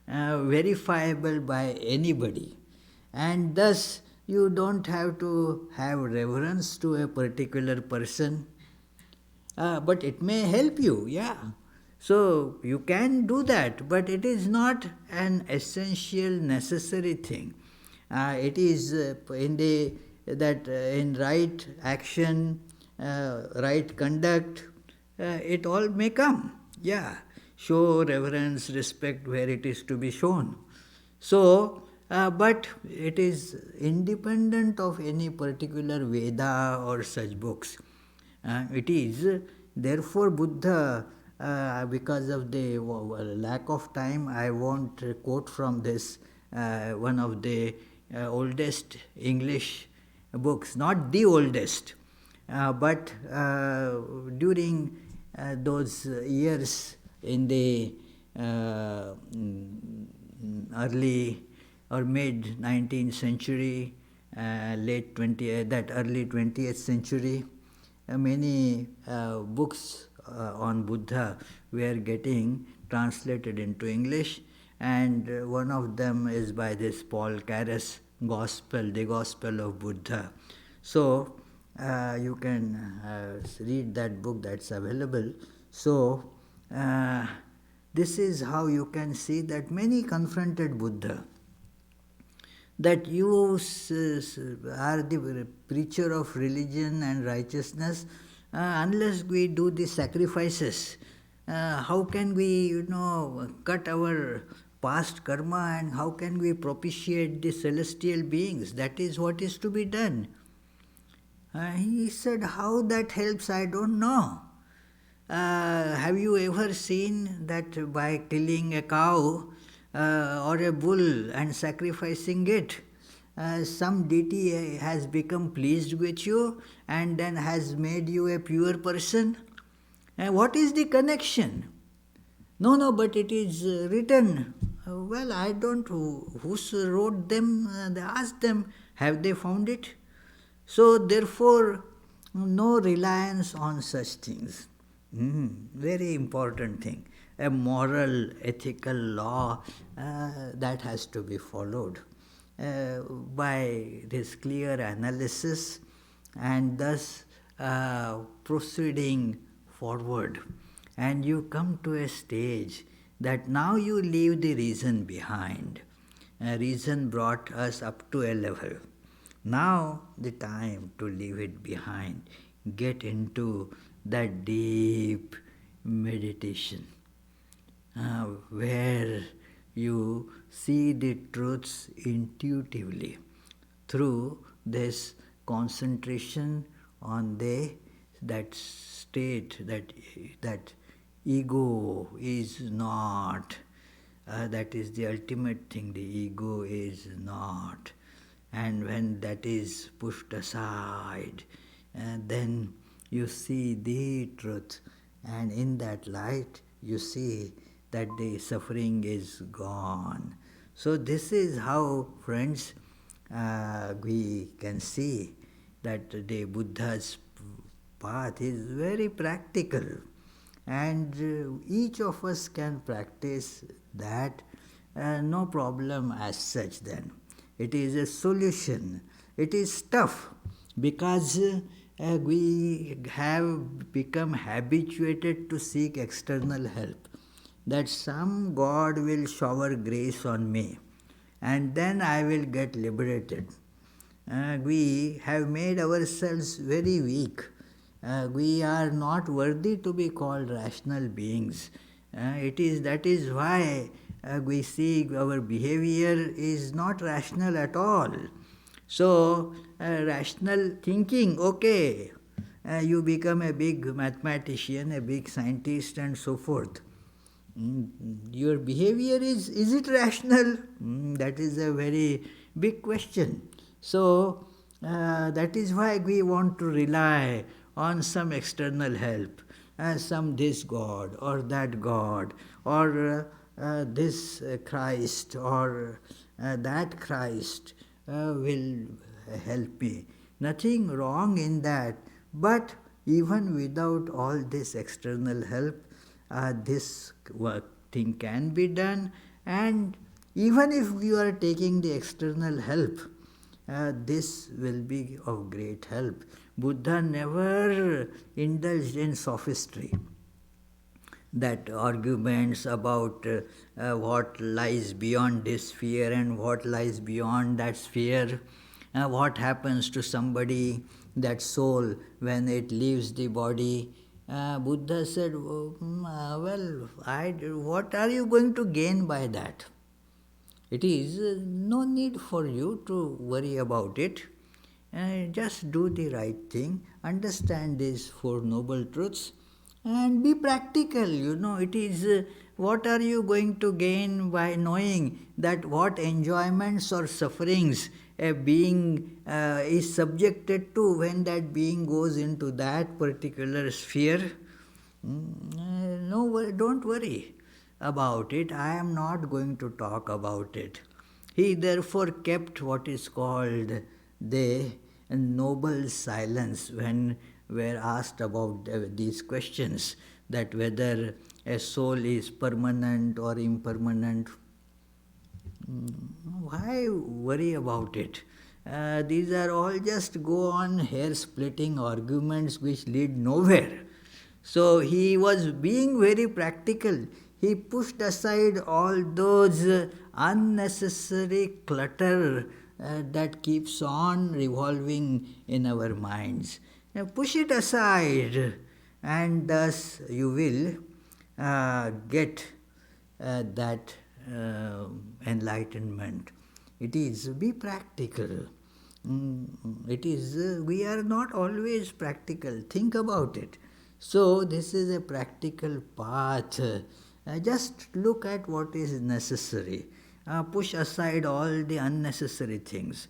verifiable by anybody. And thus, you don't have to have reverence to a particular person, but it may help you, yeah. So you can do that, but it is not an essential, necessary thing. It is in right action, right conduct, it all may come. Yeah, show reverence, respect where it is to be shown. So, but it is independent of any particular Veda or such books. It is, therefore, Buddha, because of the lack of time, I won't quote from this, one of the oldest English books, not the oldest, but during those years in the early or mid 19th century, late 20th, that early 20th century, many books on Buddha were getting translated into English, and one of them is by this Paul Carus, The Gospel of Buddha. So you can read that book, that's available. So this is how you can see that many confronted Buddha, that you are the preacher of religion and righteousness. Unless we do the sacrifices, how can we, cut our past karma, and how can we propitiate the celestial beings? That is what is to be done. He said, how that helps, I don't know. Have you ever seen that by killing a cow or a bull and sacrificing it, some deity has become pleased with you and then has made you a pure person? What is the connection? No, but it is written. Well, I don't know who wrote them. They asked them, have they found it? So therefore, no reliance on such things. Very important thing. A moral, ethical law that has to be followed by this clear analysis, and thus proceeding forward. And you come to a stage that now you leave the reason behind. Reason brought us up to a level. Now the time to leave it behind. Get into that deep meditation where you see the truths intuitively through this concentration on that state, that ego is not, that is the ultimate thing, the ego is not. And when that is pushed aside, then you see the truth, and in that light you see that the suffering is gone. So this is how, friends, we can see that the Buddha's path is very practical, and each of us can practice that, no problem as such then. It is a solution. It is tough because we have become habituated to seek external help, that some God will shower grace on me and then I will get liberated. We have made ourselves very weak. We are not worthy to be called rational beings. That is why we see our behavior is not rational at all. So, rational thinking, okay, you become a big mathematician, a big scientist and so forth. Your behavior is it rational? That is a very big question. So, that is why we want to rely on some external help, some this God or that God, or this Christ or that Christ will help me. Nothing wrong in that, but even without all this external help, this thing can be done. And even if you are taking the external help, this will be of great help. Buddha never indulged in sophistry, that arguments about what lies beyond this sphere and what lies beyond that sphere, what happens to somebody, that soul, when it leaves the body. Buddha said, what are you going to gain by that? It is no need for you to worry about it. Just do the right thing, understand these Four Noble Truths, and be practical. It is what are you going to gain by knowing that what enjoyments or sufferings a being is subjected to when that being goes into that particular sphere? No, don't worry about it. I am not going to talk about it. He therefore kept what is called they noble silence when were asked about these questions, that whether a soul is permanent or impermanent. Why worry about it? These are all just go on hair splitting arguments which lead nowhere. So he was being very practical. He pushed aside all those unnecessary clutter that keeps on revolving in our minds. Now push it aside, and thus you will get that enlightenment. It is be practical. It is we are not always practical. Think about it. So this is a practical path. Just look at what is necessary. Push aside all the unnecessary things.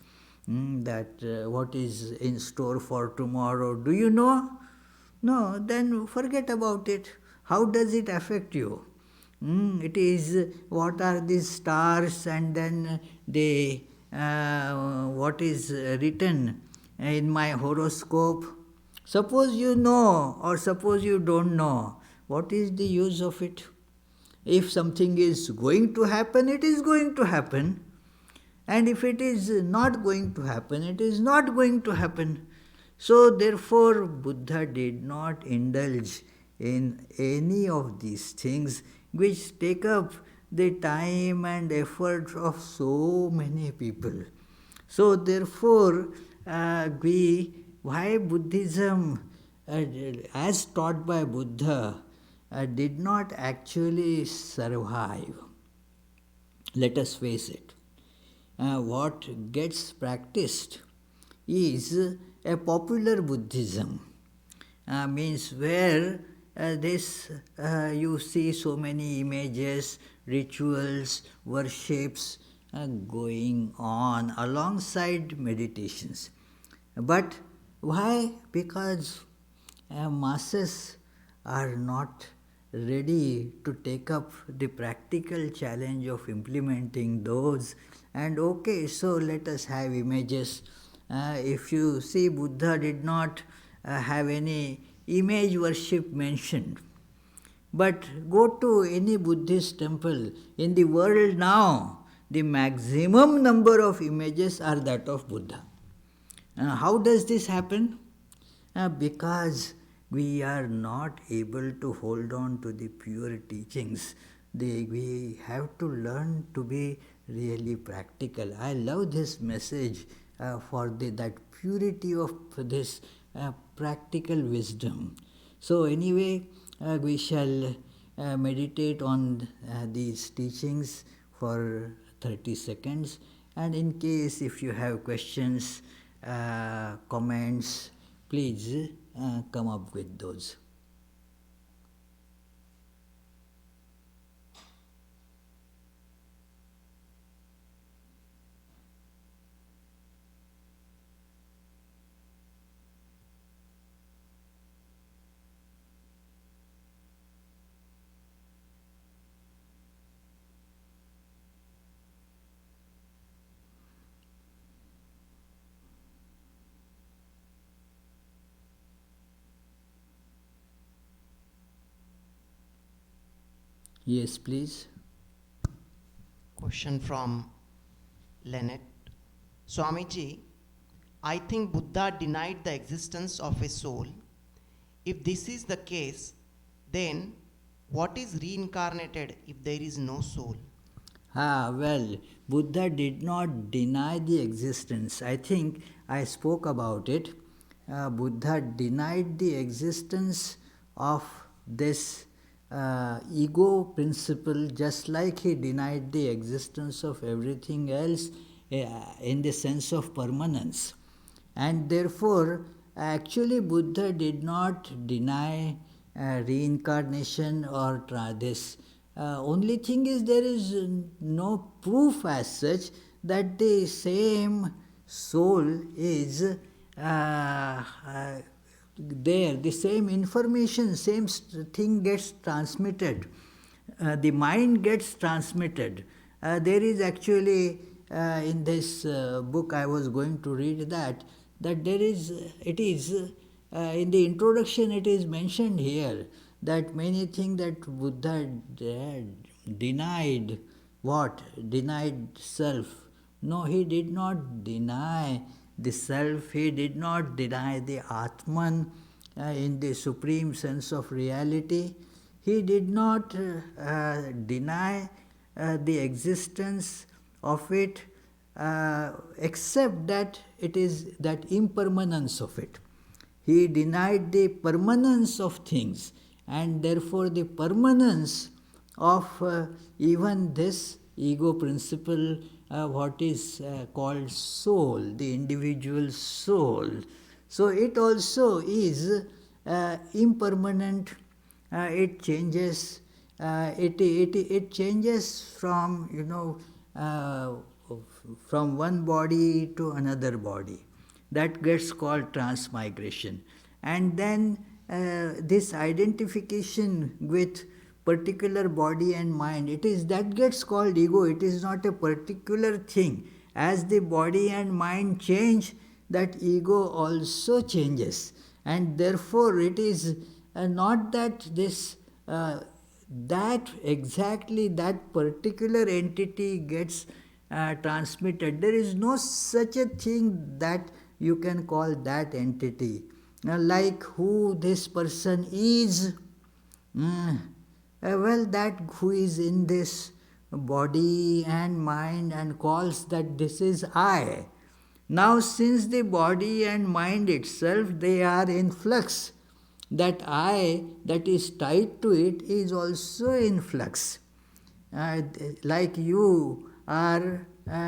That what is in store for tomorrow. Do you know? No, then forget about it. How does it affect you? It is what are these stars, and then they what is written in my horoscope. Suppose you know, or suppose you don't know, what is the use of it? If something is going to happen, it is going to happen. And if it is not going to happen, it is not going to happen. So therefore Buddha did not indulge in any of these things which take up the time and effort of so many people. So therefore why Buddhism as taught by Buddha did not actually survive. Let us face it. What gets practiced is a popular Buddhism, means where this you see so many images, rituals, worships going on alongside meditations. But why? Because masses are not ready to take up the practical challenge of implementing those. And okay, so let us have images. If you see, Buddha did not have any image worship mentioned. But go to any Buddhist temple in the world now, the maximum number of images are that of Buddha. How does this happen? Because we are not able to hold on to the pure teachings. We have to learn to be really practical. I love this message for that purity of this practical wisdom. So anyway, we shall meditate on these teachings for 30 seconds. And in case if you have questions, comments, please come up with those. Yes, please. Question from Leonard. Swamiji, I think Buddha denied the existence of a soul. If this is the case, then what is reincarnated if there is no soul? Well, Buddha did not deny the existence. I think I spoke about it. Buddha denied the existence of this ego principle, just like he denied the existence of everything else in the sense of permanence. And therefore, actually Buddha did not deny reincarnation or this. Only thing is, there is no proof as such that the same soul is there, the same information, same thing gets transmitted. The mind gets transmitted. There is actually in this book I was going to read that there is, it is, in the introduction it is mentioned here that many things that Buddha denied, what? Denied self. No, he did not deny the self, he did not deny the Atman in the supreme sense of reality. He did not deny the existence of it, except that it is that impermanence of it. He denied the permanence of things, and therefore the permanence of even this ego principle, what is called soul, the individual soul. So it also is impermanent. It changes. It changes from from one body to another body. That gets called transmigration. And then this identification with particular body and mind, it is that gets called ego. It is not a particular thing. As the body and mind change, that ego also changes. And therefore it is not that this that exactly that particular entity gets transmitted. There is no such a thing that you can call that entity. Like who this person is, well, that who is in this body and mind and calls that this is I. Now, since the body and mind itself, they are in flux, that I that is tied to it is also in flux. Like you are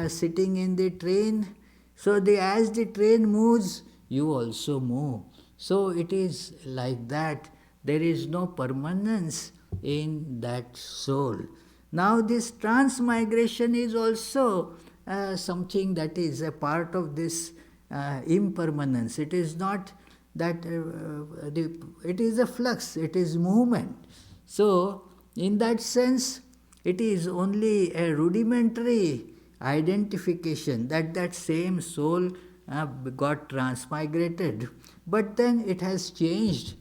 sitting in the train, so as the train moves, you also move. So it is like that. There is no permanence in that soul. Now this transmigration is also something that is a part of this impermanence. It is not that it is a flux, it is movement. So in that sense, it is only a rudimentary identification that same soul got transmigrated, but then it has changed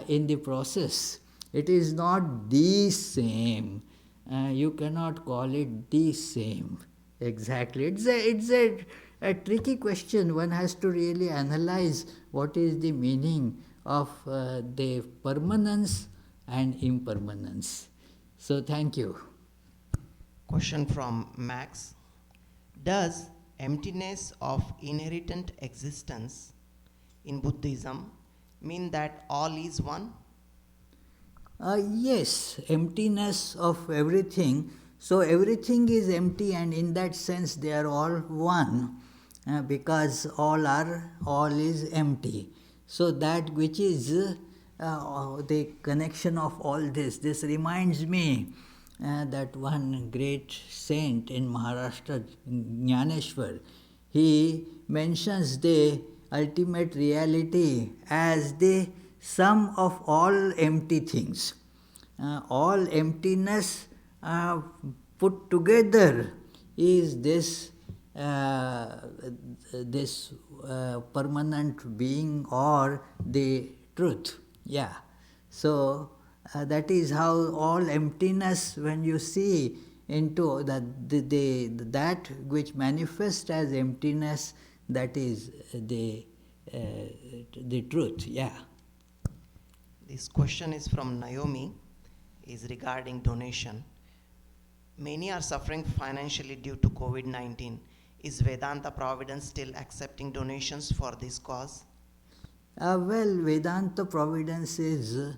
in the process. It is not the same. You cannot call it the same. Exactly. It's a tricky question. One has to really analyze what is the meaning of the permanence and impermanence. So thank you. Question from Max. Does emptiness of inherent existence in Buddhism mean that all is one? Yes, emptiness of everything. So everything is empty, and in that sense they are all one, because all is empty. So that which is the connection of all this. This reminds me that one great saint in Maharashtra, Jnaneshwar, he mentions the ultimate reality as the sum of all empty things. All emptiness put together is this permanent being or the truth. Yeah. So that is how all emptiness, when you see into that which manifests as emptiness, that is the truth. Yeah. This question is from Naomi, is regarding donation. Many are suffering financially due to COVID-19. Is Vedanta Providence still accepting donations for this cause? Well, Vedanta Providence is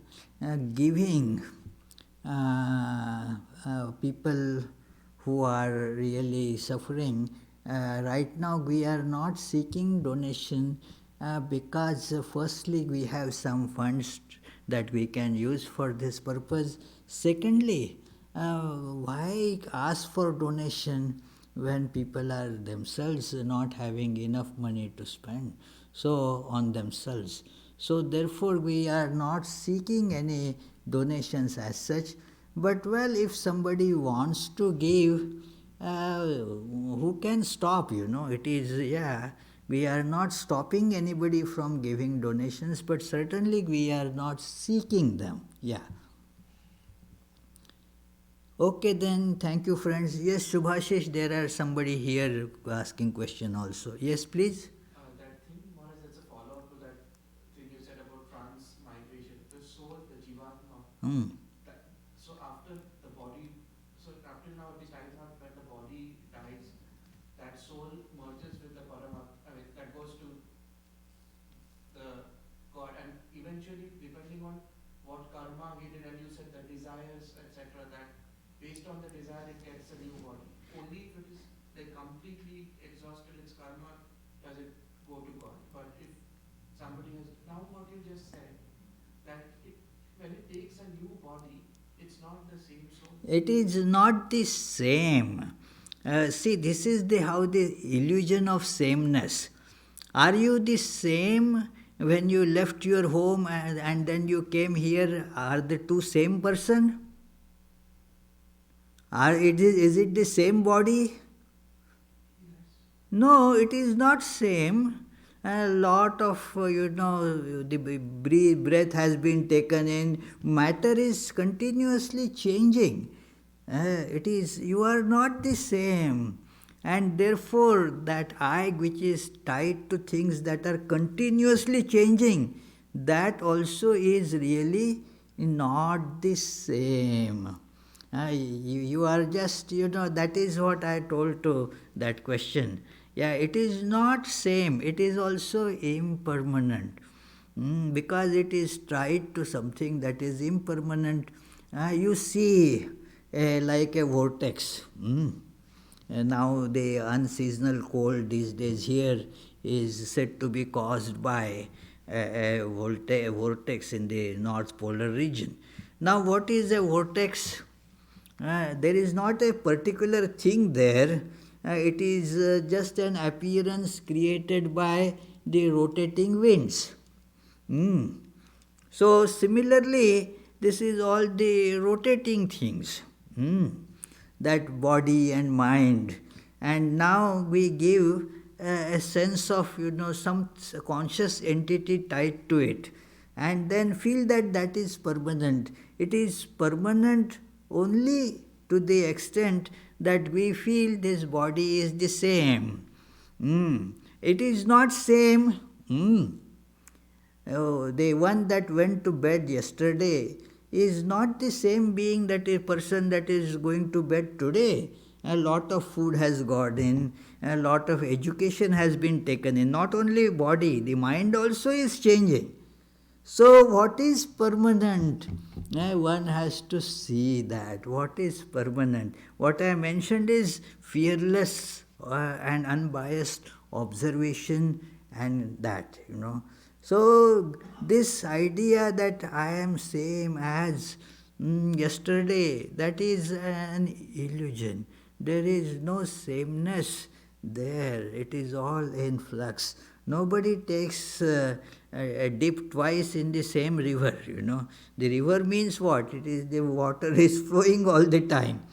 giving people who are really suffering. Right now we are not seeking donation because firstly we have some funds that we can use for this purpose. Secondly, why ask for donation when people are themselves not having enough money to spend on themselves? So therefore we are not seeking any donations as such. But well, if somebody wants to give, who can stop, It is, we are not stopping anybody from giving donations, but certainly we are not seeking them. Yeah. Okay then, thank you friends. Yes, Subhashish, there are somebody here asking question also. Yes, please. That thing, Maharaj, that's a follow-up to that thing you said about transmigration. The soul, the Jivatma, Hmm. so after the body, so up till now it is I thought when the body dies, that soul merges with the Paramatma, I mean, that goes to the God, and eventually, depending on what karma he did, and you said the desires, etc., that based on the desire it gets a new body. Only if it is like completely exhausted its karma does it go to God. But if somebody has, now what you just said, that when it takes a new body, it's not the same soul. It is not the same. See, this is how the illusion of sameness. Are you the same when you left your home and then you came here? Are the two same person? Is it the same body? No, it is not same. A lot of, the breath has been taken in. Matter is continuously changing. You are not the same. And therefore, that I which is tied to things that are continuously changing, that also is really not the same. You are just, that is what I told to that question. Yeah, it is not same, it is also impermanent. Because it is tied to something that is impermanent. You see, like a vortex. And now the unseasonal cold these days here is said to be caused by a vortex in the North Polar region. Now, what is a vortex? There is not a particular thing there. It is just an appearance created by the rotating winds. So, similarly, this is all the rotating things. That body and mind. And now we give a sense of, some conscious entity tied to it. And then feel that that is permanent. It is permanent only to the extent that we feel this body is the same. It is not same. Oh, the one that went to bed yesterday is not the same being that a person that is going to bed today. A lot of food has gone in, a lot of education has been taken in. Not only body, the mind also is changing. So, what is permanent? One has to see that. What is permanent? What I mentioned is fearless and unbiased observation, and that, So, this idea that I am same as yesterday, that is an illusion. There is no sameness there. It is all in flux. Nobody takes a dip twice in the same river, The river means what? It is the water is flowing all the time.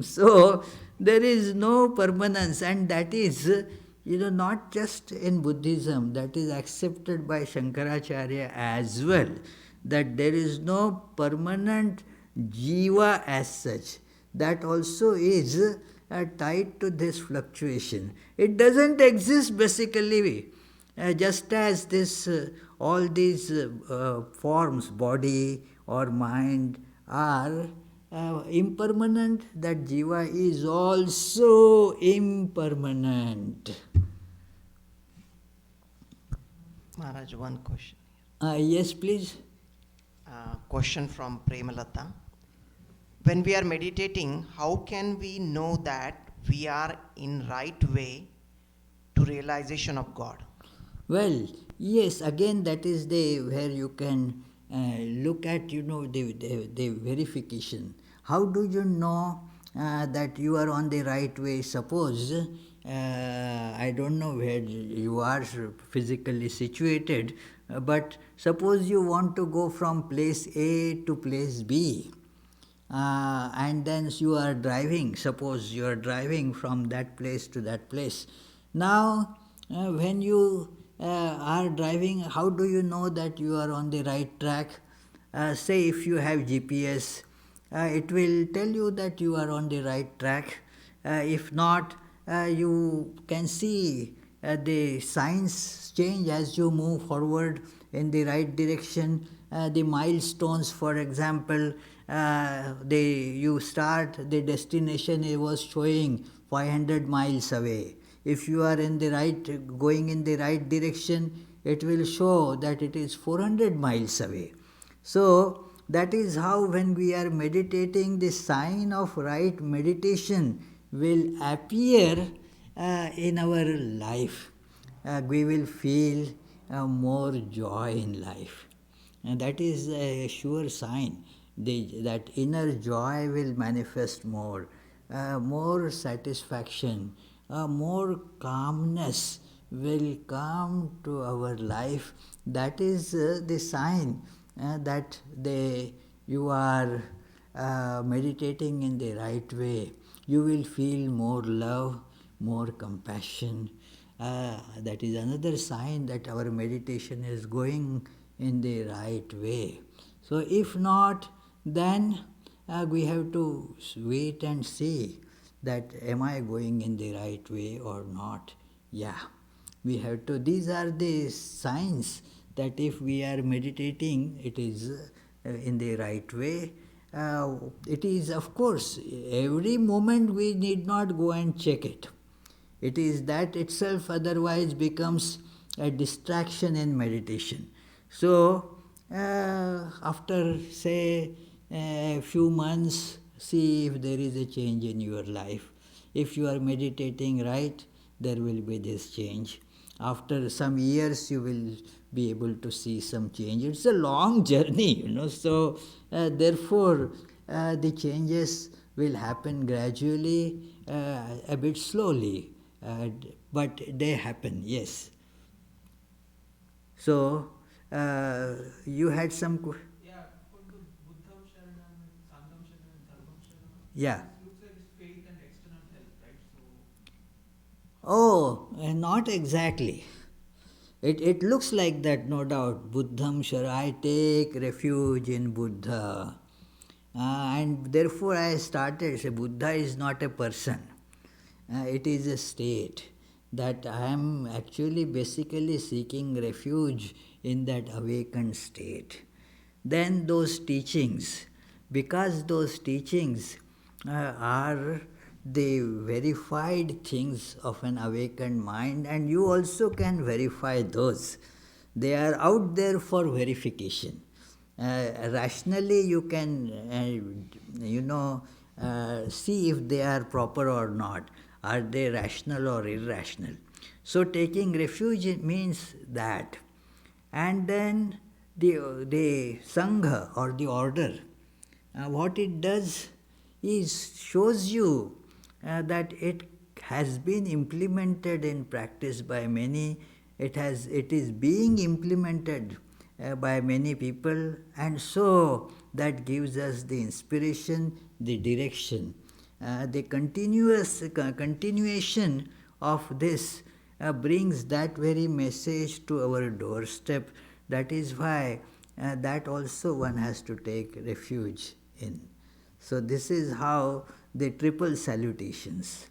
So, there is no permanence, and that is, not just in Buddhism, that is accepted by Shankaracharya as well, that there is no permanent jiva as such. That also is tied to this fluctuation. It doesn't exist basically, just as this all these forms, body or mind, are impermanent, that jiva is also impermanent. Maharaj, one question. Yes, please. Question from Premalata. When we are meditating, how can we know that we are in right way to realization of God? Well, yes, again that is where you can look at, the verification. How do you know that you are on the right way? Suppose, I don't know where you are physically situated, but suppose you want to go from place A to place B. and then you are driving, suppose you are driving from that place to that place. Now, when you are driving, how do you know that you are on the right track? Say if you have GPS, it will tell you that you are on the right track. If not, you can see the signs change as you move forward in the right direction. The milestones, for example, you start, the destination it was showing 500 miles away. If you are going in the right direction, it will show that it is 400 miles away. So that is how, when we are meditating, the sign of right meditation will appear in our life. We will feel more joy in life. And that is a sure sign. That inner joy will manifest more satisfaction, more calmness will come to our life. That is the sign that you are meditating in the right way. You will feel more love, more compassion. That is another sign that our meditation is going in the right way. So if not, then we have to wait and see that am I going in the right way or not. Yeah, we have to, these are the signs that if we are meditating, it is in the right way. It is, of course, every moment we need not go and check it. It is that itself otherwise becomes a distraction in meditation. So, after say a few months, see if there is a change in your life. If you are meditating right, there will be this change. After some years, you will be able to see some change. It's a long journey, so therefore the changes will happen gradually, a bit slowly, but they happen, yes. So, you had some... Yeah, for the Buddham Sharanam, Sangam Sharanam, Dharmam Sharanam, Yeah. it looks like it's faith and external help, right? So, Oh, not exactly. It looks like that, no doubt. Buddham Shara, I take refuge in Buddha. And therefore I started, say, Buddha is not a person. It is a state that I am actually basically seeking refuge in that awakened state. Then those teachings, because those teachings are the verified things of an awakened mind, and you also can verify those. They are out there for verification. Rationally you can see if they are proper or not. Are they rational or irrational? So taking refuge means that. And then the sangha or the order, what it does is shows you that it has been implemented in practice by many. It is being implemented by many people, and so that gives us the inspiration, the direction. The continuation of this brings that very message to our doorstep. That is why that also one has to take refuge in. So this is how the triple salutations.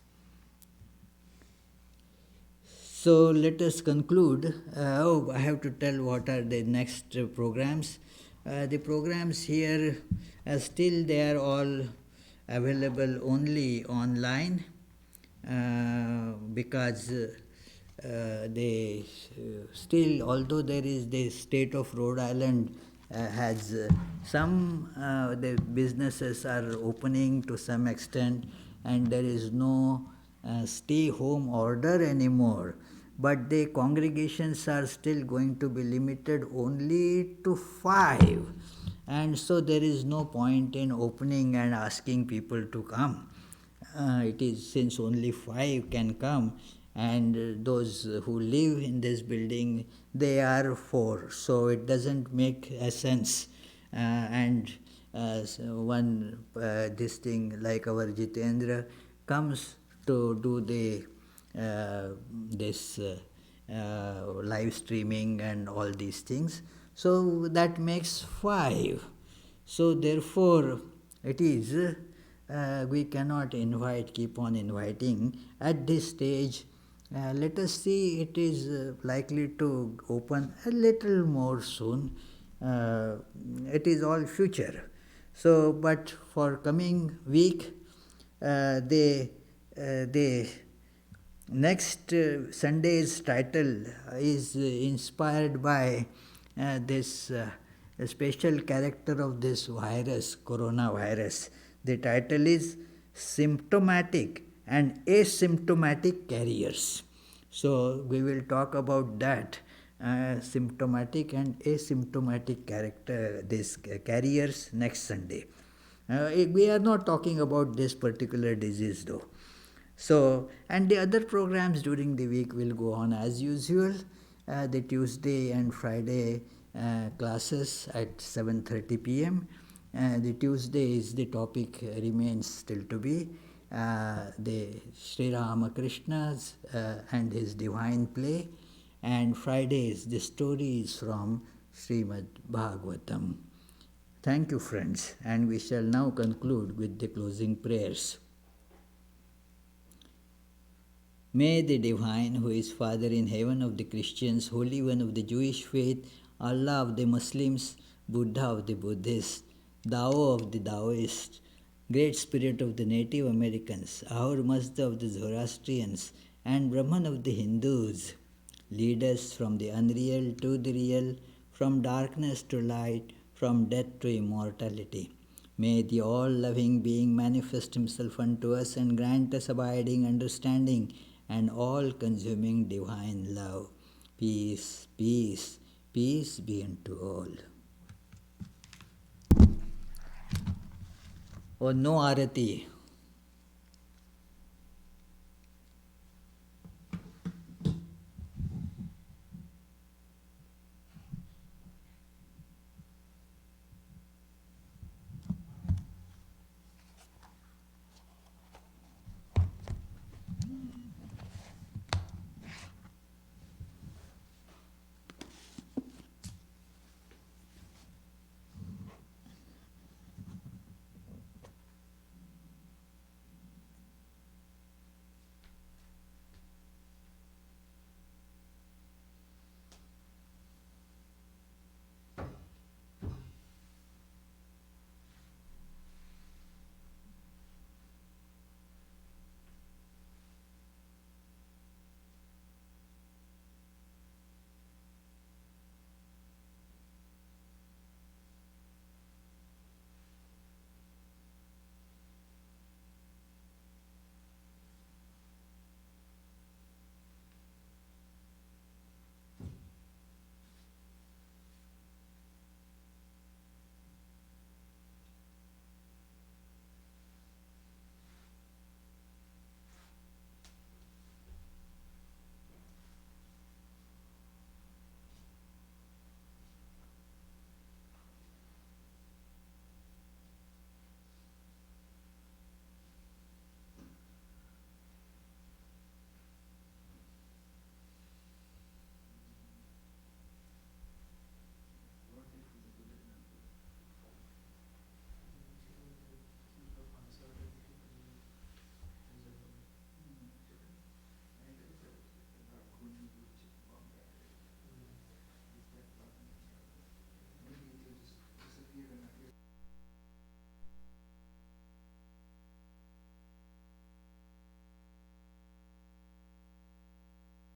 So let us conclude. I have to tell what are the next programs. The programs here, still they are all available only online, because they still, although there is the state of Rhode Island has some the businesses are opening to some extent, and there is no stay home order anymore, but the congregations are still going to be limited only to 5, and so there is no point in opening and asking people to come. It is, since only 5 can come, and those who live in this building, they are 4, so it doesn't make a sense. And this thing like our Jitendra comes to do the this live streaming and all these things. So that makes 5. So therefore, it is we cannot keep on inviting at this stage. Let us see, it is likely to open a little more soon. It is all future. So, but for coming week, they next Sunday's title is inspired by this special character of this virus, coronavirus. The title is Symptomatic and Asymptomatic Carriers. So we will talk about that, symptomatic and asymptomatic character, these carriers, next Sunday. We are not talking about this particular disease though. So, and the other programs during the week will go on as usual. The Tuesday and Friday classes at 7:30 p.m. The Tuesday is the topic remains still to be the Sri Ramakrishna's and his divine play, and Friday is the stories from Srimad Bhagavatam. Thank you, friends, and we shall now conclude with the closing prayers. May the Divine, who is Father in heaven of the Christians, Holy One of the Jewish faith, Allah of the Muslims, Buddha of the Buddhists, Tao of the Taoists, Great Spirit of the Native Americans, Ahur Mazda of the Zoroastrians, and Brahman of the Hindus, lead us from the unreal to the real, from darkness to light, from death to immortality. May the all-loving being manifest himself unto us and grant us abiding understanding and all-consuming divine love. Peace, peace, peace be unto all. Oh, no arati.